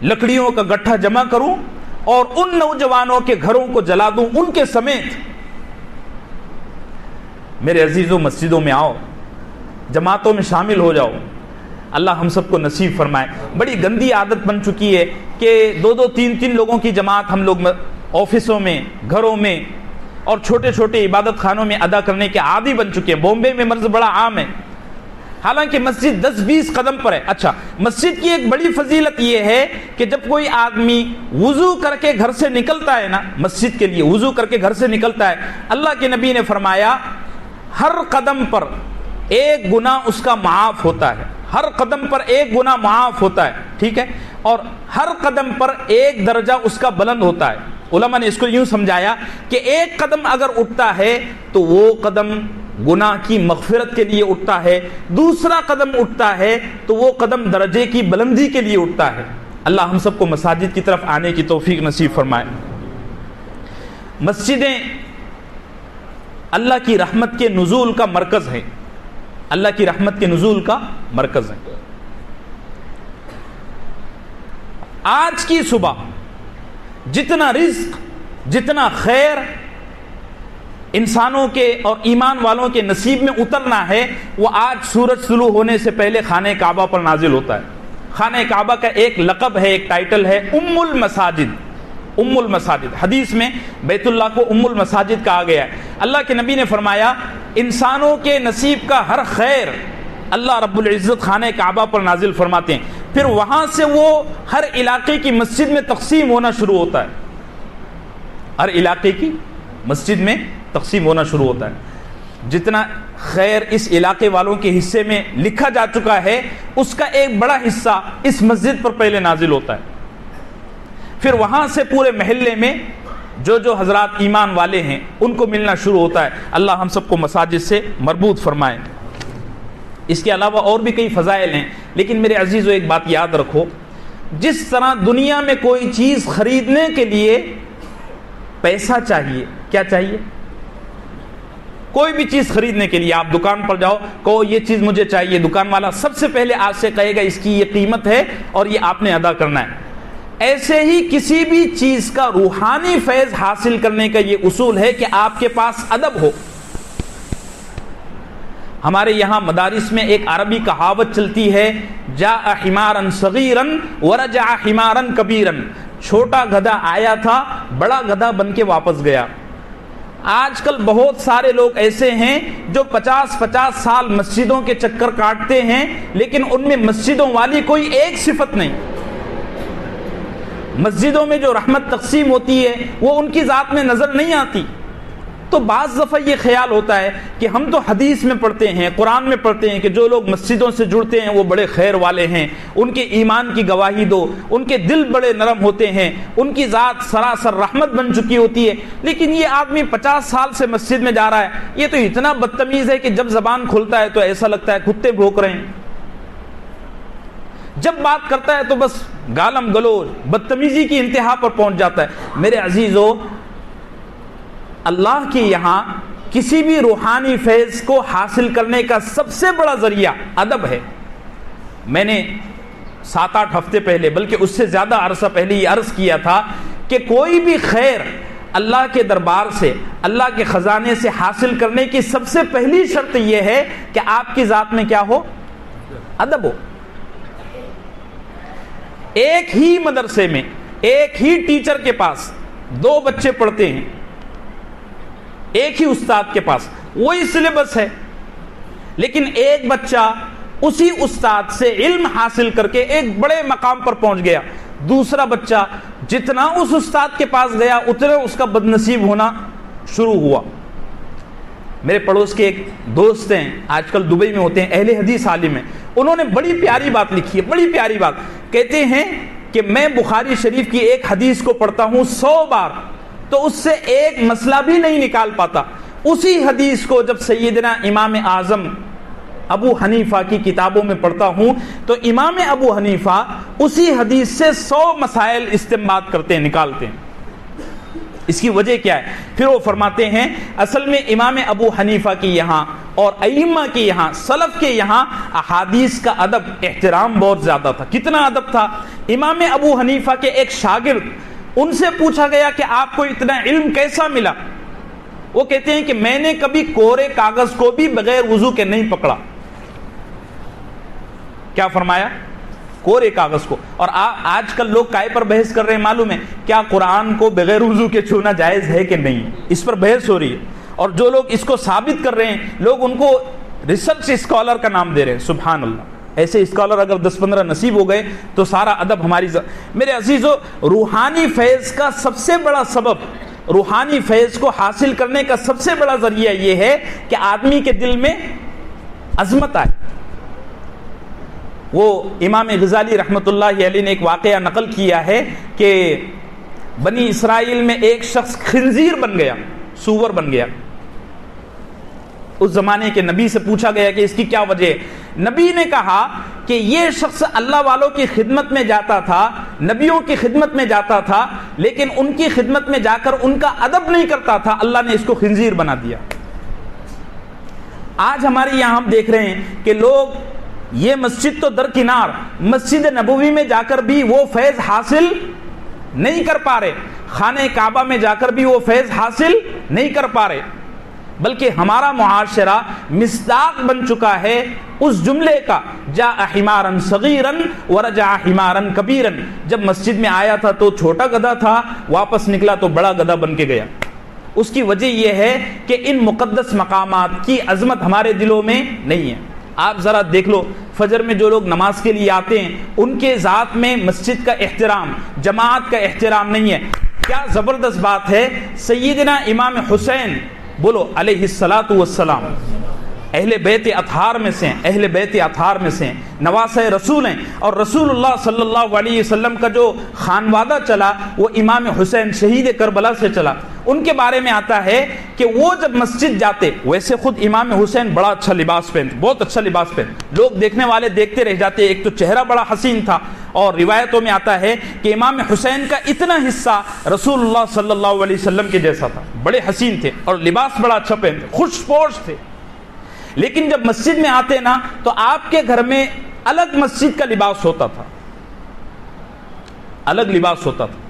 لکڑیوں کا گٹھا جمع کروں اور ان نوجوانوں کے گھروں کو جلا دوں ان کے سمیت۔ میرے عزیزوں مسجدوں میں آؤ، جماعتوں میں شامل ہو جاؤ، اللہ ہم سب کو نصیب فرمائے۔ بڑی گندی عادت بن چکی ہے کہ 2-2 3-3 لوگوں کی جماعت ہم لوگ آفسوں میں، گھروں میں اور چھوٹے چھوٹے عبادت خانوں میں ادا کرنے کے عادی بن چکے ہیں۔ بامبے میں مرض بڑا عام ہے، حالانکہ مسجد 10-20 قدم پر ہے۔ اچھا، مسجد کی ایک بڑی فضیلت یہ ہے کہ جب کوئی آدمی وضو کر کے گھر سے نکلتا ہے نا، مسجد کے لیے وضو کر کے گھر سے نکلتا ہے، اللہ کے نبی نے فرمایا ہر قدم پر ایک گناہ اس کا معاف ہوتا ہے، ہر قدم پر ایک گناہ معاف ہوتا ہے، ٹھیک ہے، اور ہر قدم پر ایک درجہ اس کا بلند ہوتا ہے۔ علماء نے اس کو یوں سمجھایا کہ ایک قدم اگر اٹھتا ہے تو وہ قدم گناہ کی مغفرت کے لیے اٹھتا ہے، دوسرا قدم اٹھتا ہے تو وہ قدم درجے کی بلندی کے لیے اٹھتا ہے۔ اللہ ہم سب کو مساجد کی طرف آنے کی توفیق نصیب فرمائے۔ مسجدیں اللہ کی رحمت کے نزول کا مرکز ہیں، اللہ کی رحمت کے نزول کا مرکز ہیں۔ آج کی صبح جتنا رزق، جتنا خیر انسانوں کے اور ایمان والوں کے نصیب میں اترنا ہے، وہ آج سورج طلوع ہونے سے پہلے خانہ کعبہ پر نازل ہوتا ہے۔ خانہ کعبہ کا ایک لقب ہے، ایک ٹائٹل ہے ام المساجد۔ ام المساجد، حدیث میں بیت اللہ کو ام المساجد کہا گیا ہے۔ اللہ کے نبی نے فرمایا انسانوں کے نصیب کا ہر خیر اللہ رب العزت خانہ کعبہ پر نازل فرماتے ہیں، پھر وہاں سے وہ ہر علاقے کی مسجد میں تقسیم ہونا شروع ہوتا ہے، ہر علاقے کی مسجد میں تقسیم ہونا شروع ہوتا ہے۔ جتنا خیر اس علاقے والوں کے حصے میں لکھا جا چکا ہے، اس کا ایک بڑا حصہ اس مسجد پر پہلے نازل ہوتا ہے، پھر وہاں سے پورے محلے میں جو حضرات ایمان والے ہیں ان کو ملنا شروع ہوتا ہے۔ اللہ ہم سب کو مساجد سے مربوط فرمائے۔ اس کے علاوہ اور بھی کئی فضائل ہیں، لیکن میرے عزیزو ایک بات یاد رکھو، جس طرح دنیا میں کوئی چیز خریدنے کے لیے پیسہ چاہیے، کیا چاہیے؟ کوئی بھی چیز خریدنے کے لیے آپ دکان پر جاؤ، کہو یہ چیز مجھے چاہیے، دکان والا سب سے پہلے آپ سے کہے گا اس کی یہ قیمت ہے اور یہ آپ نے ادا کرنا ہے۔ ایسے ہی کسی بھی چیز کا روحانی فیض حاصل کرنے کا یہ اصول ہے کہ آپ کے پاس ادب ہو۔ ہمارے یہاں مدارس میں ایک عربی کہاوت چلتی ہے، جاء حمارا صغیرا ورجع حمارا کبیرا، چھوٹا گدھا آیا تھا، بڑا گدھا بن کے واپس گیا۔ آج کل بہت سارے لوگ ایسے ہیں جو 50 سال مسجدوں کے چکر کاٹتے ہیں، لیکن ان میں مسجدوں والی کوئی ایک صفت نہیں۔ مسجدوں میں جو رحمت تقسیم ہوتی ہے وہ ان کی ذات میں نظر نہیں آتی۔ تو بعض دفعہ یہ خیال ہوتا ہے کہ ہم تو حدیث میں پڑھتے ہیں، قرآن میں پڑھتے ہیں کہ جو لوگ مسجدوں سے جڑتے ہیں وہ بڑے خیر والے ہیں، ان کے ایمان کی گواہی دو، ان کے دل بڑے نرم ہوتے ہیں، ان کی ذات سراسر رحمت بن چکی ہوتی ہے۔ لیکن یہ آدمی 50 سال سے مسجد میں جا رہا ہے، یہ تو اتنا بدتمیز ہے کہ جب زبان کھلتا ہے تو ایسا لگتا ہے کتے بھونک رہے ہیں، جب بات کرتا ہے تو بس گالم گلوچ بدتمیزی کی انتہا پر پہنچ جاتا ہے۔ میرے عزیزو، اللہ کے یہاں کسی بھی روحانی فیض کو حاصل کرنے کا سب سے بڑا ذریعہ ادب ہے۔ میں نے 7-8 ہفتے پہلے، بلکہ اس سے زیادہ عرصہ پہلے یہ عرض کیا تھا کہ کوئی بھی خیر اللہ کے دربار سے، اللہ کے خزانے سے حاصل کرنے کی سب سے پہلی شرط یہ ہے کہ آپ کی ذات میں کیا ہو؟ ادب ہو۔ ایک ہی مدرسے میں، ایک ہی ٹیچر کے پاس 2 بچے پڑھتے ہیں، ایک ہی استاد کے پاس، وہی سلیبس ہے، لیکن ایک بچہ اسی استاد سے علم حاصل کر کے ایک بڑے مقام پر پہنچ گیا، دوسرا بچہ جتنا اس استاد کے پاس گیا اتنا اس کا بدنصیب ہونا شروع ہوا۔ میرے پڑوس کے ایک دوست ہیں، آج کل دبئی میں ہوتے ہیں، اہل حدیث عالم ہیں، انہوں نے بڑی پیاری بات لکھی ہے، بڑی پیاری بات۔ کہتے ہیں کہ میں بخاری شریف کی ایک حدیث کو پڑھتا ہوں 100 بار تو اس سے ایک مسئلہ بھی نہیں نکال پاتا، اسی حدیث کو جب سیدنا امام اعظم ابو حنیفہ کی کتابوں میں پڑھتا ہوں تو امام ابو حنیفہ اسی حدیث سے 100 مسائل استنباط کرتے ہیں، نکالتے ہیں۔ اس کی وجہ کیا ہے؟ پھر وہ فرماتے ہیں اصل میں امام ابو حنیفہ کی یہاں اور ائمہ کے یہاں، سلف کے یہاں احادیث کا ادب، احترام بہت زیادہ تھا۔ کتنا ادب تھا؟ امام ابو حنیفہ کے ایک شاگرد، ان سے پوچھا گیا کہ آپ کو اتنا علم کیسا ملا؟ وہ کہتے ہیں کہ میں نے کبھی کورے کاغذ کو بھی بغیر وضو کے نہیں پکڑا۔ کیا فرمایا؟ کورے کاغذ کو۔ اور آج کل لوگ کائے پر بحث کر رہے ہیں معلوم ہے؟ کیا قرآن کو بغیر وضو کے چھونا جائز ہے کہ نہیں؟ اس پر بحث ہو رہی ہے، اور جو لوگ اس کو ثابت کر رہے ہیں لوگ ان کو ریسرچ اسکالر کا نام دے رہے ہیں۔ سبحان اللہ، ایسے اسکالر اگر 10-15 نصیب ہو گئے تو سارا ادب ہماری میرے عزیزو، روحانی فیض کا سب سے بڑا سبب، روحانی فیض کو حاصل کرنے کا سب سے بڑا ذریعہ یہ ہے کہ آدمی کے دل میں عظمت آئے۔ وہ امام غزالی رحمۃ اللہ علیہ نے ایک واقعہ نقل کیا ہے کہ بنی اسرائیل میں ایک شخص خنزیر بن گیا، سور بن گیا۔ اس زمانے کے نبی سے پوچھا گیا کہ اس کی کیا وجہ ہے. نبی نے کہا کہ یہ شخص اللہ والوں کی خدمت میں جاتا تھا, نبیوں کی خدمت میں جاتا تھا, لیکن ان کی خدمت میں جا کر ان کا ادب نہیں کرتا تھا, اللہ نے اس کو خنزیر بنا دیا. آج ہمارے یہاں ہم دیکھ رہے ہیں کہ لوگ یہ مسجد تو درکنار, مسجد نبوی میں جا کر بھی وہ فیض حاصل نہیں کر پا رہے, خانہ کعبہ میں جا کر بھی وہ فیض حاصل نہیں کر پا رہے, بلکہ ہمارا معاشرہ مصداق بن چکا ہے اس جملے کا جاء حمارا صغیرا ورجع حمارا کبیرا. جب مسجد میں آیا تھا تو چھوٹا گدھا تھا, واپس نکلا تو بڑا گدھا بن کے گیا. اس کی وجہ یہ ہے کہ ان مقدس مقامات کی عظمت ہمارے دلوں میں نہیں ہے. آپ ذرا دیکھ لو, فجر میں جو لوگ نماز کے لیے آتے ہیں ان کے ذات میں مسجد کا احترام, جماعت کا احترام نہیں ہے. کیا زبردست بات ہے, سیدنا امام حسین بولو علیہ الصلاۃ والسلام اہل بیت اطہار میں سے, اہل بیت اطہار میں سے نواسہ رسول ہیں, اور رسول اللہ صلی اللہ علیہ وسلم کا جو خانوادہ چلا وہ امام حسین شہید کربلا سے چلا. ان کے بارے میں آتا ہے کہ وہ جب مسجد جاتے, ویسے خود امام حسین بڑا اچھا لباس پہنتے, بہت اچھا لباس پہنتے, لوگ دیکھنے والے دیکھتے رہ جاتے, ایک تو چہرہ بڑا حسین تھا, اور روایتوں میں آتا ہے کہ امام حسین کا اتنا حصہ رسول اللہ صلی اللہ علیہ وسلم کے جیسا تھا, بڑے حسین تھے اور لباس بڑا اچھا پہنتے, خوش پوش تھے. لیکن جب مسجد میں آتے نا تو آپ کے گھر میں الگ مسجد کا لباس ہوتا تھا, الگ لباس ہوتا تھا.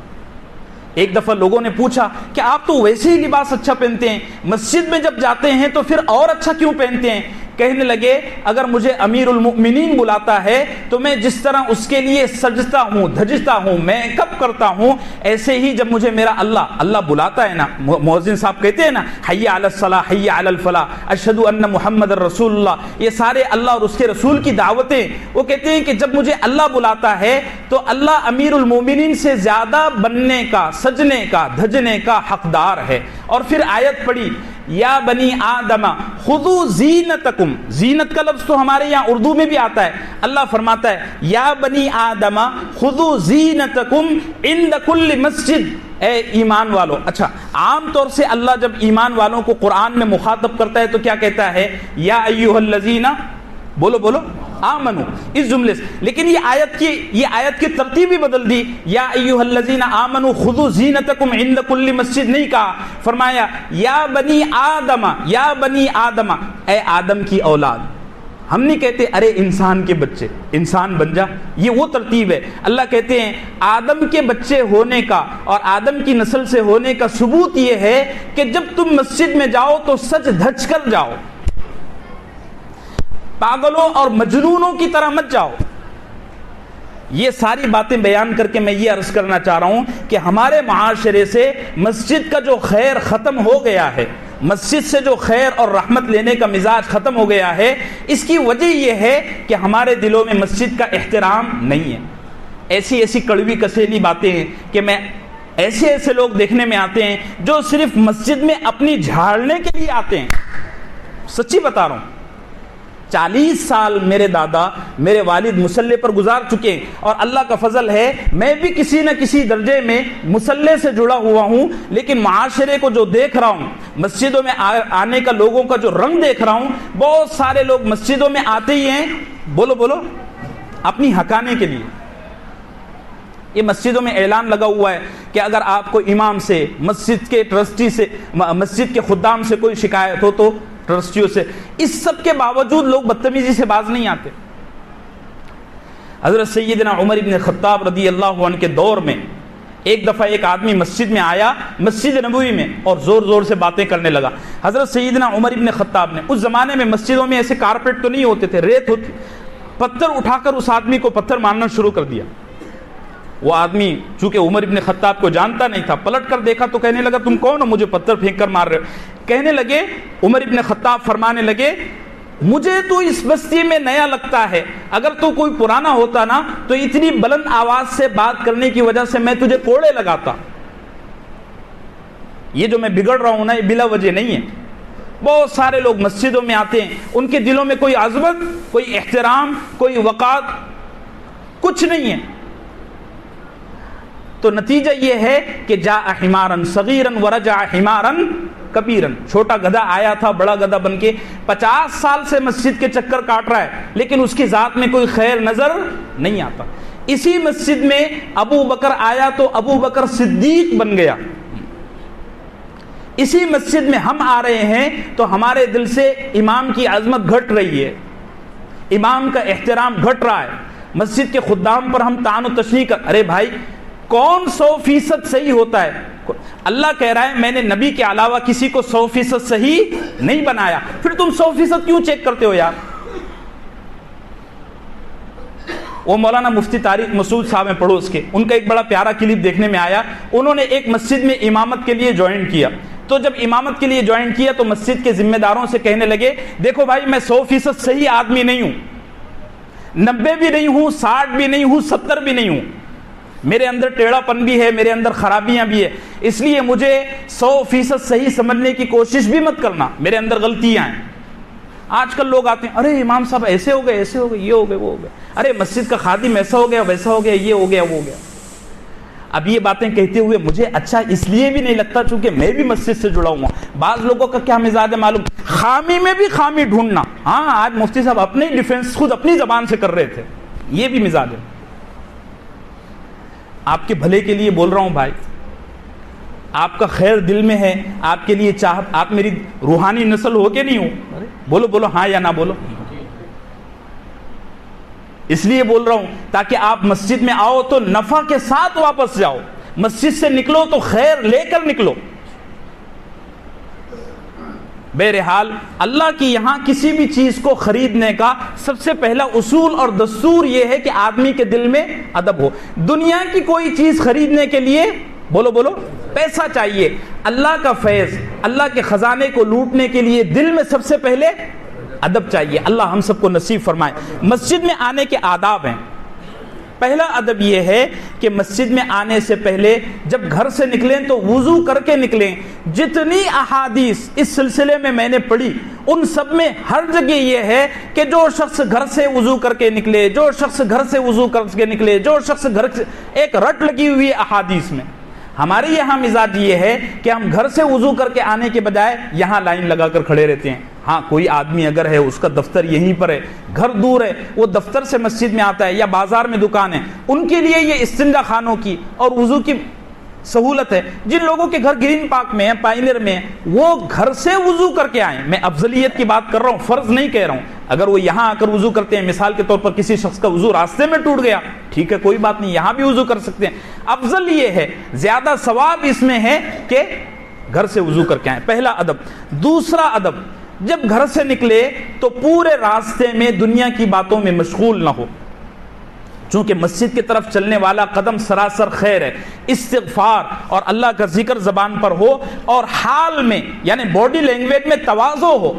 ایک دفعہ لوگوں نے پوچھا کہ آپ تو ویسے ہی لباس اچھا پہنتے ہیں, مسجد میں جب جاتے ہیں تو پھر اور اچھا کیوں پہنتے ہیں؟ کہنے لگے اگر مجھے امیر المؤمنین بلاتا ہے تو میں جس طرح اس کے لیے سجتا ہوں, دھجتا ہوں, میک اپ کرتا ہوں, ایسے ہی جب مجھے میرا اللہ بلاتا ہے نا, مؤذن صاحب کہتے ہیں نا حی علی الصلاۃ حی علی الفلاح اشہد ان محمد رسول اللہ, یہ سارے اللہ اور اس کے رسول کی دعوتیں. وہ کہتے ہیں کہ جب مجھے اللہ بلاتا ہے تو اللہ امیر المؤمنین سے زیادہ بننے کا, سجنے کا, دھجنے کا حقدار ہے. اور پھر آیت پڑھی یا بنی آدم خذوا زینتکم, زینت کا لفظ تو ہمارے یہاں اردو میں بھی آتا ہے. اللہ فرماتا ہے یا بنی آدم خذوا زینتکم عند کل مسجد, اے ایمان والو. اچھا, عام طور سے اللہ جب ایمان والوں کو قرآن میں مخاطب کرتا ہے تو کیا کہتا ہے؟ یا ایھا الذین, بولو بولو, آمنو, اس جملے سے. لیکن یہ آیت کی ترتیب بھی بدل دی, یا ایھا الذین آمنو خذوا زینتکم عند کل مسجد نہیں کہا, فرمایا یا بنی آدم, یا بنی آدم, اے آدم کی اولاد. ہم نہیں کہتے ارے انسان کے بچے, انسان بن جا, یہ وہ ترتیب ہے. اللہ کہتے ہیں آدم کے بچے ہونے کا اور آدم کی نسل سے ہونے کا ثبوت یہ ہے کہ جب تم مسجد میں جاؤ تو سج دھج کر جاؤ, پاگلوں اور مجنونوں کی طرح مت جاؤ. یہ ساری باتیں بیان کر کے میں یہ عرض کرنا چاہ رہا ہوں کہ ہمارے معاشرے سے مسجد کا جو خیر ختم ہو گیا ہے, مسجد سے جو خیر اور رحمت لینے کا مزاج ختم ہو گیا ہے, اس کی وجہ یہ ہے کہ ہمارے دلوں میں مسجد کا احترام نہیں ہے. ایسی کڑوی کسیلی باتیں ہیں کہ میں ایسے لوگ دیکھنے میں آتے ہیں جو صرف مسجد میں اپنی جھاڑنے کے لیے آتے ہیں. سچی بتا رہا ہوں, 40 سال میرے دادا, میرے والد مصلی پر گزار چکے ہیں, اور اللہ کا فضل ہے میں بھی کسی نہ کسی درجے میں مصلی سے جڑا ہوا ہوں. لیکن معاشرے کو جو دیکھ رہا ہوں, مسجدوں میں آنے کا لوگوں کا جو رنگ دیکھ رہا ہوں, بہت سارے لوگ مسجدوں میں آتے ہی ہیں, بولو بولو, اپنی حقانے کے لیے. یہ مسجدوں میں اعلان لگا ہوا ہے کہ اگر آپ کو امام سے, مسجد کے ٹرسٹی سے, مسجد کے خدام سے کوئی شکایت ہو تو ٹرسٹیوں سے. اس سب کے باوجود لوگ بدتمیزی سے باز نہیں آتے. حضرت سیدنا عمر ابن خطاب رضی اللہ عنہ کے دور میں ایک دفعہ ایک آدمی مسجد میں آیا, مسجد نبوی میں, اور زور زور سے باتیں کرنے لگا. حضرت سیدنا عمر ابن خطاب نے, اس زمانے میں مسجدوں میں ایسے کارپیٹ تو نہیں ہوتے تھے, ریت ہوتی, پتھر اٹھا کر اس آدمی کو پتھر مارنا شروع کر دیا. وہ آدمی چونکہ عمر ابن خطاب کو جانتا نہیں تھا, پلٹ کر دیکھا تو کہنے لگا تم کون ہو, مجھے پتھر پھینک کر مار رہے ہو. کہنے لگے, عمر ابن خطاب فرمانے لگے مجھے تو اس بستی میں نیا لگتا ہے, اگر تو کوئی پرانا ہوتا نا تو اتنی بلند آواز سے بات کرنے کی وجہ سے میں تجھے کوڑے لگاتا. یہ جو میں بگڑ رہا ہوں نا, یہ بلا وجہ نہیں ہے. بہت سارے لوگ مسجدوں میں آتے ہیں, ان کے دلوں میں کوئی عظمت, کوئی احترام, کوئی وقار کچھ نہیں ہے. تو نتیجہ یہ ہے کہ جاء حمارا صغیرا ورجع حمارا کبیرن، چھوٹا گدھا آیا تھا بڑا گدھا بن کے، 50 سال سے مسجد کے چکر کاٹ رہا ہے لیکن اس کی ذات میں کوئی خیر نظر نہیں آتا۔ اسی مسجد میں ابو بکر آیا تو ابو بکر صدیق بن گیا۔ اسی مسجد میں ہم آ رہے ہیں تو ہمارے دل سے امام کی عظمت گھٹ رہی ہے، امام کا احترام گھٹ رہا ہے، مسجد کے خدام پر ہم طعن و تشنیع کر، ارے بھائی کون 100% صحیح ہوتا ہے؟ اللہ کہہ رہا ہے میں نے نبی کے علاوہ کسی کو 100% صحیح نہیں بنایا، پھر تم 100% کیوں چیک کرتے ہو یار؟ وہ مولانا مفتی طارق مسعود صاحب ہیں پڑوس کے، ان کا ایک بڑا پیارا کلپ دیکھنے میں آیا، انہوں نے ایک مسجد میں امامت کے لیے جوائن کیا، تو جب امامت کے لیے جوائن کیا تو مسجد کے ذمہ داروں سے کہنے لگے دیکھو بھائی میں 100% صحیح آدمی نہیں ہوں، 90 بھی نہیں ہوں، 60 بھی نہیں ہوں، 70 بھی نہیں ہوں، میرے اندر ٹیڑھا پن بھی ہے، میرے اندر خرابیاں بھی ہے، اس لیے مجھے 100% صحیح سمجھنے کی کوشش بھی مت کرنا، میرے اندر غلطیاں ہیں۔ آج کل لوگ آتے ہیں ارے امام صاحب ایسے ہو گئے، ایسے ہو گئے، یہ ہو گئے، وہ ہو گئے، ارے مسجد کا خادم ایسا ہو گیا، ویسا ہو گیا، یہ ہو گیا، وہ ہو گیا۔ اب یہ باتیں کہتے ہوئے مجھے اچھا اس لیے بھی نہیں لگتا چونکہ میں بھی مسجد سے جڑا ہوں۔ بعض لوگوں کا کیا مزاج ہے معلوم، خامی میں بھی خامی ڈھونڈنا۔ ہاں آج مفتی صاحب اپنے ڈیفنس خود اپنی زبان سے کر رہے تھے، یہ بھی مزاج ہے۔ آپ کے بھلے کے لیے بول رہا ہوں بھائی، آپ کا خیر دل میں ہے، آپ کے لیے چاہت، آپ میری روحانی نسل ہو کے نہیں ہو؟ بولو بولو ہاں یا نہ بولو۔ اس لیے بول رہا ہوں تاکہ آپ مسجد میں آؤ تو نفع کے ساتھ واپس جاؤ، مسجد سے نکلو تو خیر لے کر نکلو۔ بہرحال اللہ کی یہاں کسی بھی چیز کو خریدنے کا سب سے پہلا اصول اور دستور یہ ہے کہ آدمی کے دل میں ادب ہو۔ دنیا کی کوئی چیز خریدنے کے لیے بولو بولو پیسہ چاہیے، اللہ کا فیض، اللہ کے خزانے کو لوٹنے کے لیے دل میں سب سے پہلے ادب چاہیے۔ اللہ ہم سب کو نصیب فرمائے۔ مسجد میں آنے کے آداب ہیں۔ پہلا ادب یہ ہے کہ مسجد میں آنے سے پہلے جب گھر سے نکلیں تو وضو کر کے نکلیں۔ جتنی احادیث اس سلسلے میں نے پڑھی ان سب میں ہر جگہ یہ ہے کہ جو شخص گھر سے وضو کر کے نکلے، جو شخص گھر سے وضو کر کے نکلے، جو شخص گھر سے، ایک رٹ لگی ہوئی احادیث میں۔ ہمارے یہاں مزاج یہ ہے کہ ہم گھر سے وضو کر کے آنے کے بجائے یہاں لائن لگا کر کھڑے رہتے ہیں۔ ہاں کوئی آدمی اگر ہے اس کا دفتر یہیں پر ہے، گھر دور ہے، وہ دفتر سے مسجد میں آتا ہے یا بازار میں دکان ہے، ان کے لیے یہ استنجا خانوں کی اور وضو کی سہولت ہے۔ جن لوگوں کے گھر گرین پارک میں ہے، پائنر میں ہے، وہ گھر سے وضو کر کے آئیں۔ میں افضلیت کی بات کر رہا ہوں، فرض نہیں کہہ رہا ہوں۔ اگر وہ یہاں آ کر وضو کرتے ہیں، مثال کے طور پر کسی شخص کا وضو راستے میں ٹوٹ گیا، ٹھیک ہے کوئی بات نہیں، یہاں بھی وضو کر سکتے ہیں۔ افضل یہ ہے، زیادہ ثواب اس میں ہے کہ گھر سے وضو کر کے آئیں۔ پہلا ادب۔ دوسرا ادب، جب گھر سے نکلے تو پورے راستے میں دنیا کی باتوں میں مشغول نہ ہو، چونکہ مسجد کی طرف چلنے والا قدم سراسر خیر ہے۔ استغفار اور اللہ کا ذکر زبان پر ہو اور حال میں یعنی باڈی لینگویج میں تواضع ہو،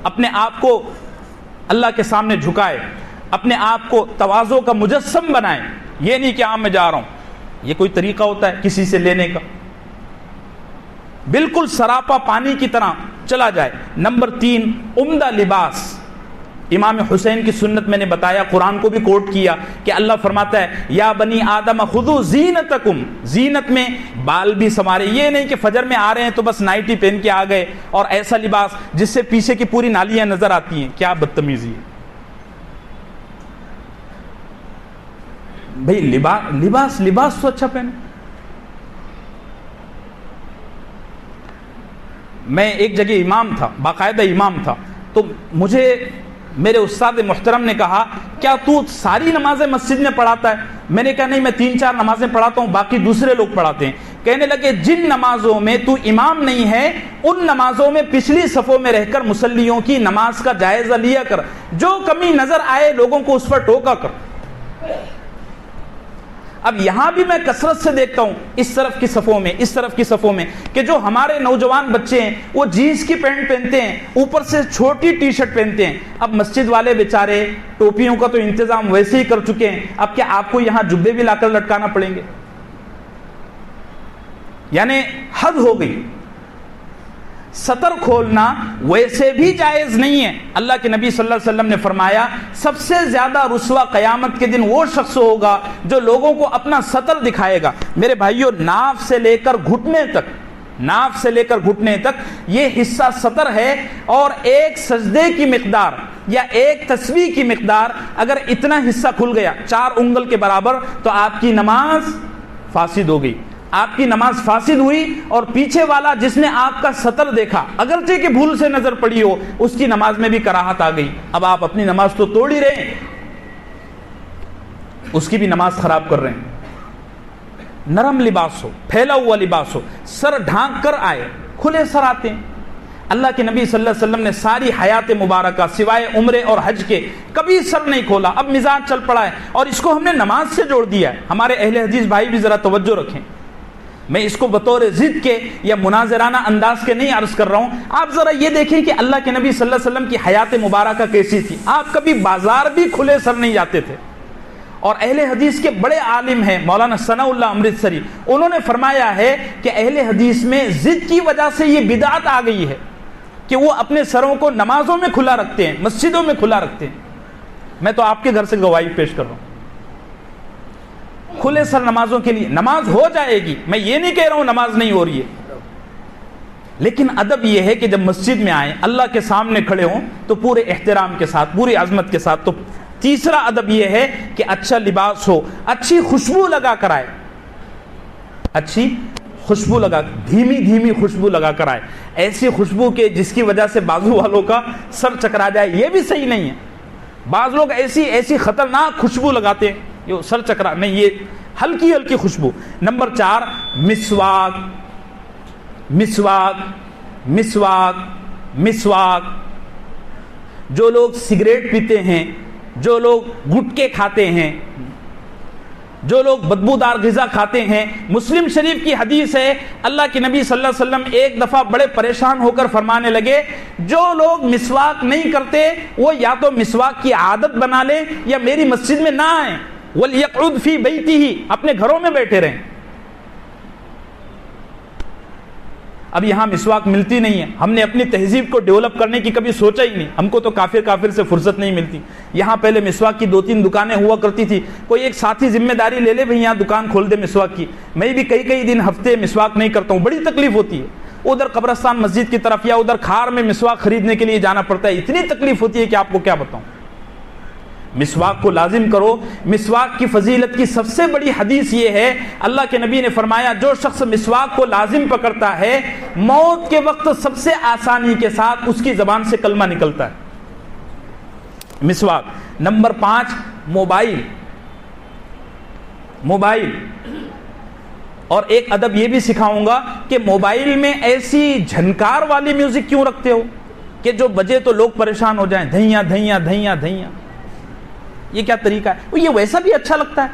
اپنے آپ کو اللہ کے سامنے جھکائے، اپنے آپ کو تواضع کا مجسم بنائے۔ یہ نہیں کہ میں جا رہا ہوں، یہ کوئی طریقہ ہوتا ہے کسی سے لینے کا؟ بالکل سراپا پانی کی طرح چلا جائے۔ نمبر 3، عمدہ لباس۔ امام حسین کی سنت میں نے بتایا، قرآن کو بھی کوٹ کیا کہ اللہ فرماتا ہے یا بنی آدم خذوا زینتکم، زینت میں بال بھی سنوارے۔ یہ نہیں کہ فجر میں آ رہے ہیں تو بس نائٹی پہن کے آ گئے اور ایسا لباس جس سے پیچھے کی پوری نالیاں نظر آتی ہیں، کیا بدتمیزی ہے بھئی۔ لباس تو اچھا پہنے۔ میں ایک جگہ امام تھا، باقاعدہ امام تھا، تو مجھے میرے استاد محترم نے کہا کیا تو ساری نمازیں مسجد میں پڑھاتا ہے؟ میں نے کہا نہیں، میں 3-4 نمازیں پڑھاتا ہوں، باقی دوسرے لوگ پڑھاتے ہیں۔ کہنے لگے جن نمازوں میں تو امام نہیں ہے ان نمازوں میں پچھلی صفوں میں رہ کر مصلیوں کی نماز کا جائزہ لیا کر، جو کمی نظر آئے لوگوں کو اس پر ٹوکا کر۔ اب یہاں بھی میں کثرت سے دیکھتا ہوں اس طرف کی صفوں میں، اس طرف کی صفوں میں، کہ جو ہمارے نوجوان بچے ہیں وہ جینس کی پینٹ پہنتے ہیں، اوپر سے چھوٹی ٹی شرٹ پہنتے ہیں۔ اب مسجد والے بیچارے ٹوپیوں کا تو انتظام ویسے ہی کر چکے ہیں، اب کیا آپ کو یہاں جبے بھی لا کر لٹکانا پڑیں گے؟ یعنی حد ہو گئی۔ سطر کھولنا ویسے بھی جائز نہیں ہے۔ اللہ کے نبی صلی اللہ علیہ وسلم نے فرمایا سب سے زیادہ رسوا قیامت کے دن وہ شخص ہوگا جو لوگوں کو اپنا سطر دکھائے گا۔ میرے بھائیوں، ناف سے لے کر گھٹنے تک ناف سے لے کر گھٹنے تک یہ حصہ سطر ہے، اور ایک سجدے کی مقدار یا ایک تسبیح کی مقدار اگر اتنا حصہ کھل گیا 4 انگل کے برابر تو آپ کی نماز فاسد ہو گئی، آپ کی نماز فاسد ہوئی، اور پیچھے والا جس نے آپ کا سطر دیکھا اگرچہ کہ بھول سے نظر پڑی ہو اس کی نماز میں بھی کراہت آ گئی۔ اب آپ اپنی نماز تو توڑ ہی رہے ہیں، اس کی بھی نماز خراب کر رہے ہیں۔ نرم لباس ہو، پھیلا ہوا لباس ہو، سر ڈھانک کر آئے، کھلے سر آتے ہیں۔ اللہ کے نبی صلی اللہ علیہ وسلم نے ساری حیات مبارکہ سوائے عمرے اور حج کے کبھی سر نہیں کھولا۔ اب مزاج چل پڑا ہے اور اس کو ہم نے نماز سے جوڑ دیا ہے۔ ہمارے اہل حدیث بھائی بھی ذرا توجہ رکھیں، میں اس کو بطور ضد کے یا مناظرانہ انداز کے نہیں عرض کر رہا ہوں۔ آپ ذرا یہ دیکھیں کہ اللہ کے نبی صلی اللہ علیہ وسلم کی حیات مبارکہ کیسی تھی۔ آپ کبھی بازار بھی کھلے سر نہیں جاتے تھے، اور اہل حدیث کے بڑے عالم ہیں مولانا ثناء اللہ امرتسری، انہوں نے فرمایا ہے کہ اہل حدیث میں ضد کی وجہ سے یہ بدعت آ گئی ہے کہ وہ اپنے سروں کو نمازوں میں کھلا رکھتے ہیں، مسجدوں میں کھلا رکھتے ہیں۔ میں تو آپ کے گھر سے گواہی پیش کر رہا ہوں، کھلے سر نمازوں کے لیے نماز ہو جائے گی، میں یہ نہیں کہہ رہا ہوں نماز نہیں ہو رہی ہے، لیکن ادب یہ ہے کہ جب مسجد میں آئیں اللہ کے سامنے کھڑے ہوں تو پورے احترام کے ساتھ، پوری عظمت کے ساتھ۔ تو تیسرا ادب یہ ہے کہ اچھا لباس ہو، اچھی خوشبو لگا کر آئے، اچھی خوشبو لگا، دھیمی دھیمی خوشبو لگا کر آئے، ایسی خوشبو کہ جس کی وجہ سے بازو والوں کا سر چکرا جائے، یہ بھی صحیح نہیں ہے۔ بعض لوگ ایسی خطرناک خوشبو لگاتے ہیں جو سر چکرا نہیں، یہ ہلکی ہلکی خوشبو۔ نمبر 4 مسواک، مسواک، مسواک، مسواک۔ جو لوگ سگریٹ پیتے ہیں، جو لوگ گٹکے کھاتے ہیں، جو لوگ بدبودار غذا کھاتے ہیں، مسلم شریف کی حدیث ہے اللہ کے نبی صلی اللہ علیہ وسلم ایک دفعہ بڑے پریشان ہو کر فرمانے لگے جو لوگ مسواک نہیں کرتے وہ یا تو مسواک کی عادت بنا لیں یا میری مسجد میں نہ آئیں، وَلْيَقْعُدْ فِي بَيْتِهِ، اپنے گھروں میں بیٹھے رہیں۔ اب یہاں مسواک ملتی نہیں ہے، ہم نے اپنی تہذیب کو ڈیولپ کرنے کی کبھی سوچا ہی نہیں، ہم کو تو کافر سے فرصت نہیں ملتی۔ یہاں پہلے مسواک کی 2-3 دکانیں ہوا کرتی تھی، کوئی ایک ساتھی ذمہ داری لے لے بھئی یہاں دکان کھول دے مسواک کی، میں بھی کئی دن ہفتے مسواک نہیں کرتا ہوں، بڑی تکلیف ہوتی ہے۔ ادھر قبرستان مسجد کی طرف یا ادھر کھار میں مسواک خریدنے کے لیے جانا پڑتا ہے، اتنی تکلیف ہوتی ہے کہ آپ کو کیا بتاؤں۔ مسواک کو لازم کرو۔ مسواک کی فضیلت کی سب سے بڑی حدیث یہ ہے، اللہ کے نبی نے فرمایا جو شخص مسواک کو لازم پکڑتا ہے موت کے وقت سب سے آسانی کے ساتھ اس کی زبان سے کلمہ نکلتا ہے۔ مسواک۔ Number 5 mobile, mobile. اور ایک ادب یہ بھی سکھاؤں گا کہ موبائل میں ایسی جھنکار والی میوزک کیوں رکھتے ہو کہ جو بجے تو لوگ پریشان ہو جائیں، دھیاں دھیاں دھیاں دھیاں، یہ کیا طریقہ ہے؟ یہ ویسا بھی اچھا لگتا ہے،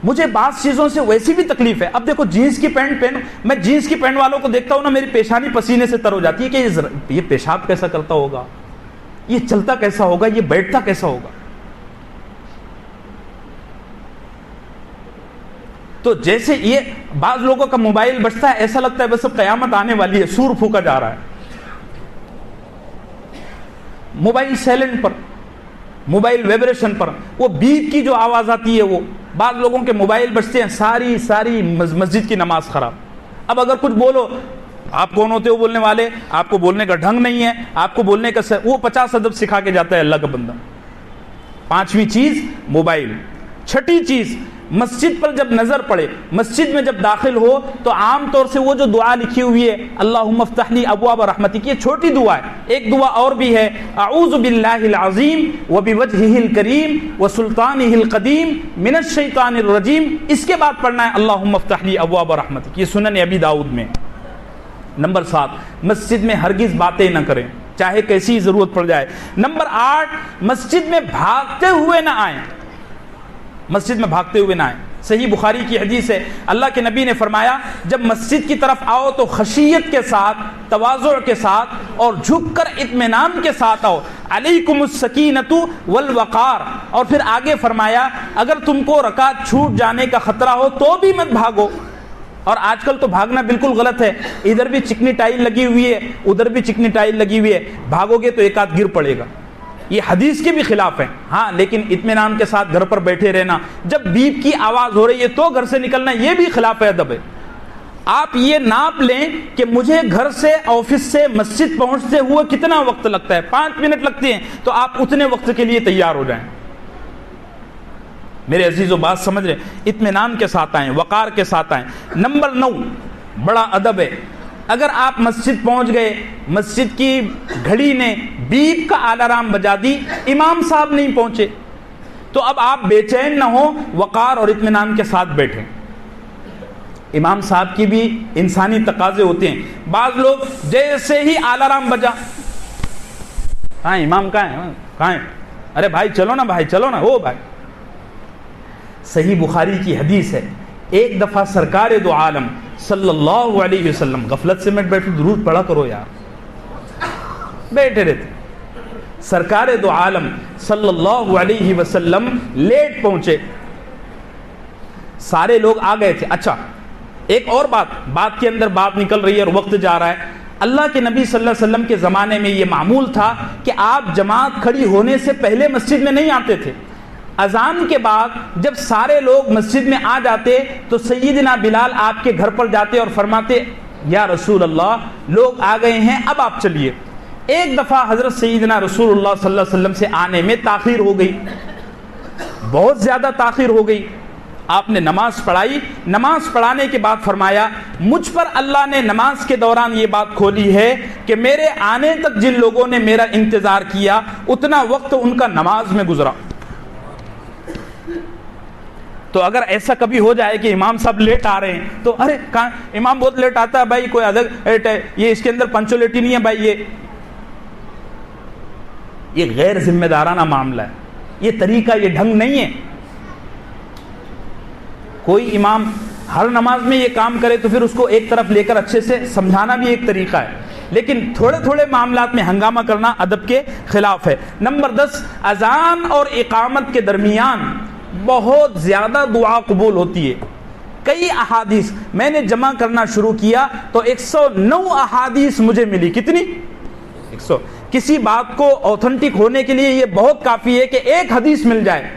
مجھے بعض چیزوں سے ویسی بھی تکلیف ہے۔ اب دیکھو جینس کی پینٹ پہنو، میں جینس کی پینٹ والوں کو دیکھتا ہوں نا میری پیشانی پسینے سے تر ہو جاتی ہے کہ یہ پیشاب کیسا کرتا ہوگا، یہ چلتا کیسا ہوگا، یہ بیٹھتا کیسا ہوگا۔ تو جیسے یہ بعض لوگوں کا موبائل بجتا ہے ایسا لگتا ہے بس اب قیامت آنے والی ہے، سور پھونکا جا رہا ہے۔ موبائل سائلنٹ پر، موبائل ویبریشن پر، وہ بیپ کی جو آواز آتی ہے، وہ بعض لوگوں کے موبائل بجتے ہیں ساری مسجد کی نماز خراب۔ اب اگر کچھ بولو، آپ کون ہوتے ہو بولنے والے، آپ کو بولنے کا ڈھنگ نہیں ہے، آپ کو بولنے کا وہ 50 ادب سکھا کے جاتا ہے اللہ کا بندہ۔ 5ویں چیز موبائل۔ 6ٹھی چیز مسجد پر جب نظر پڑے، مسجد میں جب داخل ہو تو عام طور سے وہ جو دعا لکھی ہوئی ہے اللہم افتح لی ابواب رحمتک، یہ چھوٹی دعا ہے۔ ایک دعا اور بھی ہے اعوذ باللہ العظیم وبوجہہ الکریم وسلطانہ القدیم من الشیطان الرجیم، اس کے بعد پڑھنا ہے اللہم افتح لی ابواب رحمتک، یہ سنن ابی داؤد میں۔ نمبر 7 مسجد میں ہرگز باتیں نہ کریں چاہے کیسی ضرورت پڑ جائے۔ نمبر 8 مسجد میں بھاگتے ہوئے نہ آئیں، مسجد میں بھاگتے ہوئے نہ آئیں۔ صحیح بخاری کی حدیث ہے اللہ کے نبی نے فرمایا جب مسجد کی طرف آؤ تو خشیت کے ساتھ، تواضع کے ساتھ اور جھک کر اطمینان کے ساتھ آؤ، علیکم السکینۃ والوقار۔ اور پھر آگے فرمایا اگر تم کو رکعت چھوٹ جانے کا خطرہ ہو تو بھی مت بھاگو۔ اور آج کل تو بھاگنا بالکل غلط ہے، ادھر بھی چکنی ٹائل لگی ہوئی ہے ادھر بھی چکنی ٹائل لگی ہوئی ہے، بھاگو گے تو ایک آدھ گر پڑے گا، یہ حدیث کے بھی خلاف ہے۔ ہاں لیکن اطمینان کے ساتھ گھر پر بیٹھے رہنا، جب بیپ کی آواز ہو رہی ہے تو گھر سے نکلنا، یہ بھی خلاف ادب ہے۔ آپ یہ ناپ لیں کہ مجھے گھر سے آفس سے مسجد پہنچتے ہوئے کتنا وقت لگتا ہے، 5 منٹ لگتے ہیں، تو آپ اتنے وقت کے لیے تیار ہو جائیں۔ میرے عزیزو بات سمجھ رہے، اطمینان کے ساتھ آئیں، وقار کے ساتھ آئیں۔ نمبر 9 بڑا ادب ہے، اگر آپ مسجد پہنچ گئے، مسجد کی گھڑی نے بیپ کا الارم بجا دی، امام صاحب نہیں پہنچے، تو اب آپ بے چین نہ ہو، وقار اور اطمینان کے ساتھ بیٹھیں۔ امام صاحب کی بھی انسانی تقاضے ہوتے ہیں، بعض لوگ جیسے ہی الارم بجا، ہاں امام کہاں ہے، ارے بھائی چلو نا، بھائی چلو نا، او بھائی۔ صحیح بخاری کی حدیث ہے، ایک دفعہ سرکار دو عالم صلی اللہ علیہ وسلم، غفلت سے مت بیٹھو، درود پڑھا کرو یار، بیٹھے رہتے، سرکار دو عالم صلی اللہ علیہ وسلم لیٹ پہنچے، سارے لوگ آ گئے تھے۔ اچھا ایک اور بات کے اندر بات نکل رہی ہے اور وقت جا رہا ہے۔ اللہ کے نبی صلی اللہ علیہ وسلم کے زمانے میں یہ معمول تھا کہ آپ جماعت کھڑی ہونے سے پہلے مسجد میں نہیں آتے تھے، اذان کے بعد جب سارے لوگ مسجد میں آ جاتے تو سیدنا بلال آپ کے گھر پر جاتے اور فرماتے یا رسول اللہ لوگ آ گئے ہیں، اب آپ چلیے۔ ایک دفعہ حضرت سیدنا رسول اللہ صلی اللہ علیہ وسلم سے آنے میں تاخیر ہو گئی، بہت زیادہ تاخیر ہو گئی۔ آپ نے نماز پڑھائی، نماز پڑھانے کے بعد فرمایا مجھ پر اللہ نے نماز کے دوران یہ بات کھولی ہے کہ میرے آنے تک جن لوگوں نے میرا انتظار کیا اتنا وقت ان کا نماز میں گزرا۔ تو اگر ایسا کبھی ہو جائے کہ امام صاحب لیٹ آ رہے ہیں تو ارے کہاں امام بہت لیٹ آتا ہے بھائی، کوئی یہ اس کے اندر پنچولیٹی نہیں ہے بھائی، یہ غیر ذمہ دارانہ معاملہ ہے، یہ طریقہ، یہ ڈھنگ نہیں ہے۔ کوئی امام ہر نماز میں یہ کام کرے تو پھر اس کو ایک طرف لے کر اچھے سے سمجھانا بھی ایک طریقہ ہے، لیکن تھوڑے تھوڑے معاملات میں ہنگامہ کرنا ادب کے خلاف ہے۔ نمبر 10 اذان اور اقامت کے درمیان بہت زیادہ دعا قبول ہوتی ہے۔ کئی احادیث میں نے جمع کرنا شروع کیا تو 109 احادیث مجھے ملی، کتنی؟ 100۔ کسی بات کو اوتھنٹک ہونے کے لیے یہ بہت کافی ہے کہ ایک حدیث مل جائے۔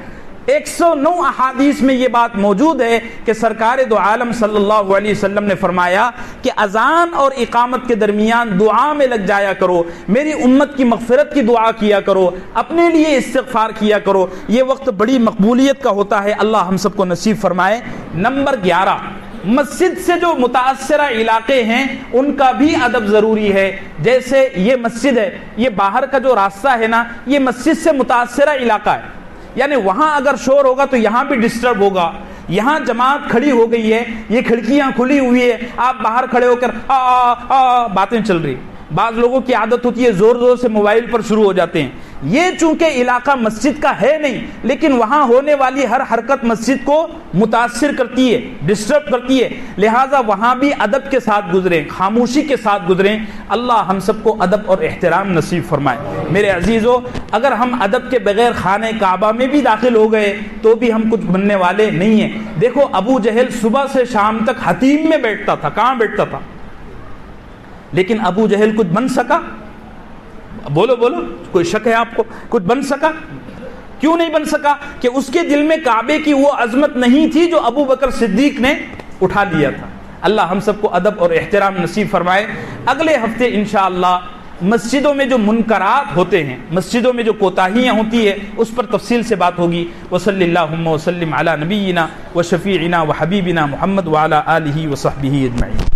109 احادیث میں یہ بات موجود ہے کہ سرکار دو عالم صلی اللہ علیہ وسلم نے فرمایا کہ اذان اور اقامت کے درمیان دعا میں لگ جایا کرو، میری امت کی مغفرت کی دعا کیا کرو، اپنے لیے استغفار کیا کرو، یہ وقت بڑی مقبولیت کا ہوتا ہے، اللہ ہم سب کو نصیب فرمائے۔ نمبر 11 مسجد سے جو متاثرہ علاقے ہیں ان کا بھی ادب ضروری ہے۔ جیسے یہ مسجد ہے، یہ باہر کا جو راستہ ہے نا، یہ مسجد سے متاثرہ علاقہ ہے، یعنی وہاں اگر شور ہوگا تو یہاں بھی ڈسٹرب ہوگا۔ یہاں جماعت کھڑی ہو گئی ہے، یہ کھڑکیاں کھلی ہوئی ہے، آپ باہر کھڑے ہو کر باتیں چل رہی۔ بعض لوگوں کی عادت ہوتی ہے زور زور سے موبائل پر شروع ہو جاتے ہیں۔ یہ چونکہ علاقہ مسجد کا ہے نہیں، لیکن وہاں ہونے والی ہر حرکت مسجد کو متاثر کرتی ہے، ڈسٹرب کرتی ہے، لہٰذا وہاں بھی ادب کے ساتھ گزریں، خاموشی کے ساتھ گزریں۔ اللہ ہم سب کو ادب اور احترام نصیب فرمائے۔ میرے عزیزو، اگر ہم ادب کے بغیر خانہ کعبہ میں بھی داخل ہو گئے تو بھی ہم کچھ بننے والے نہیں ہیں۔ دیکھو ابو جہل صبح سے شام تک حتیم میں بیٹھتا تھا، کہاں بیٹھتا تھا؟ لیکن ابو جہل کچھ بن سکا؟ بولو بولو، کوئی شک ہے آپ کو؟ کچھ بن سکا؟ کیوں نہیں بن سکا؟ کہ اس کے دل میں کعبے کی وہ عظمت نہیں تھی جو ابو بکر صدیق نے اٹھا لیا تھا۔ اللہ ہم سب کو ادب اور احترام نصیب فرمائے۔ اگلے ہفتے انشاءاللہ مسجدوں میں جو منکرات ہوتے ہیں، مسجدوں میں جو کوتاہیاں ہوتی ہے، اس پر تفصیل سے بات ہوگی۔ وصلی اللہم وسلم علی نبینا و شفیعنا و حبیبنا محمد وعلی آلہ و صحبہ اجمعین۔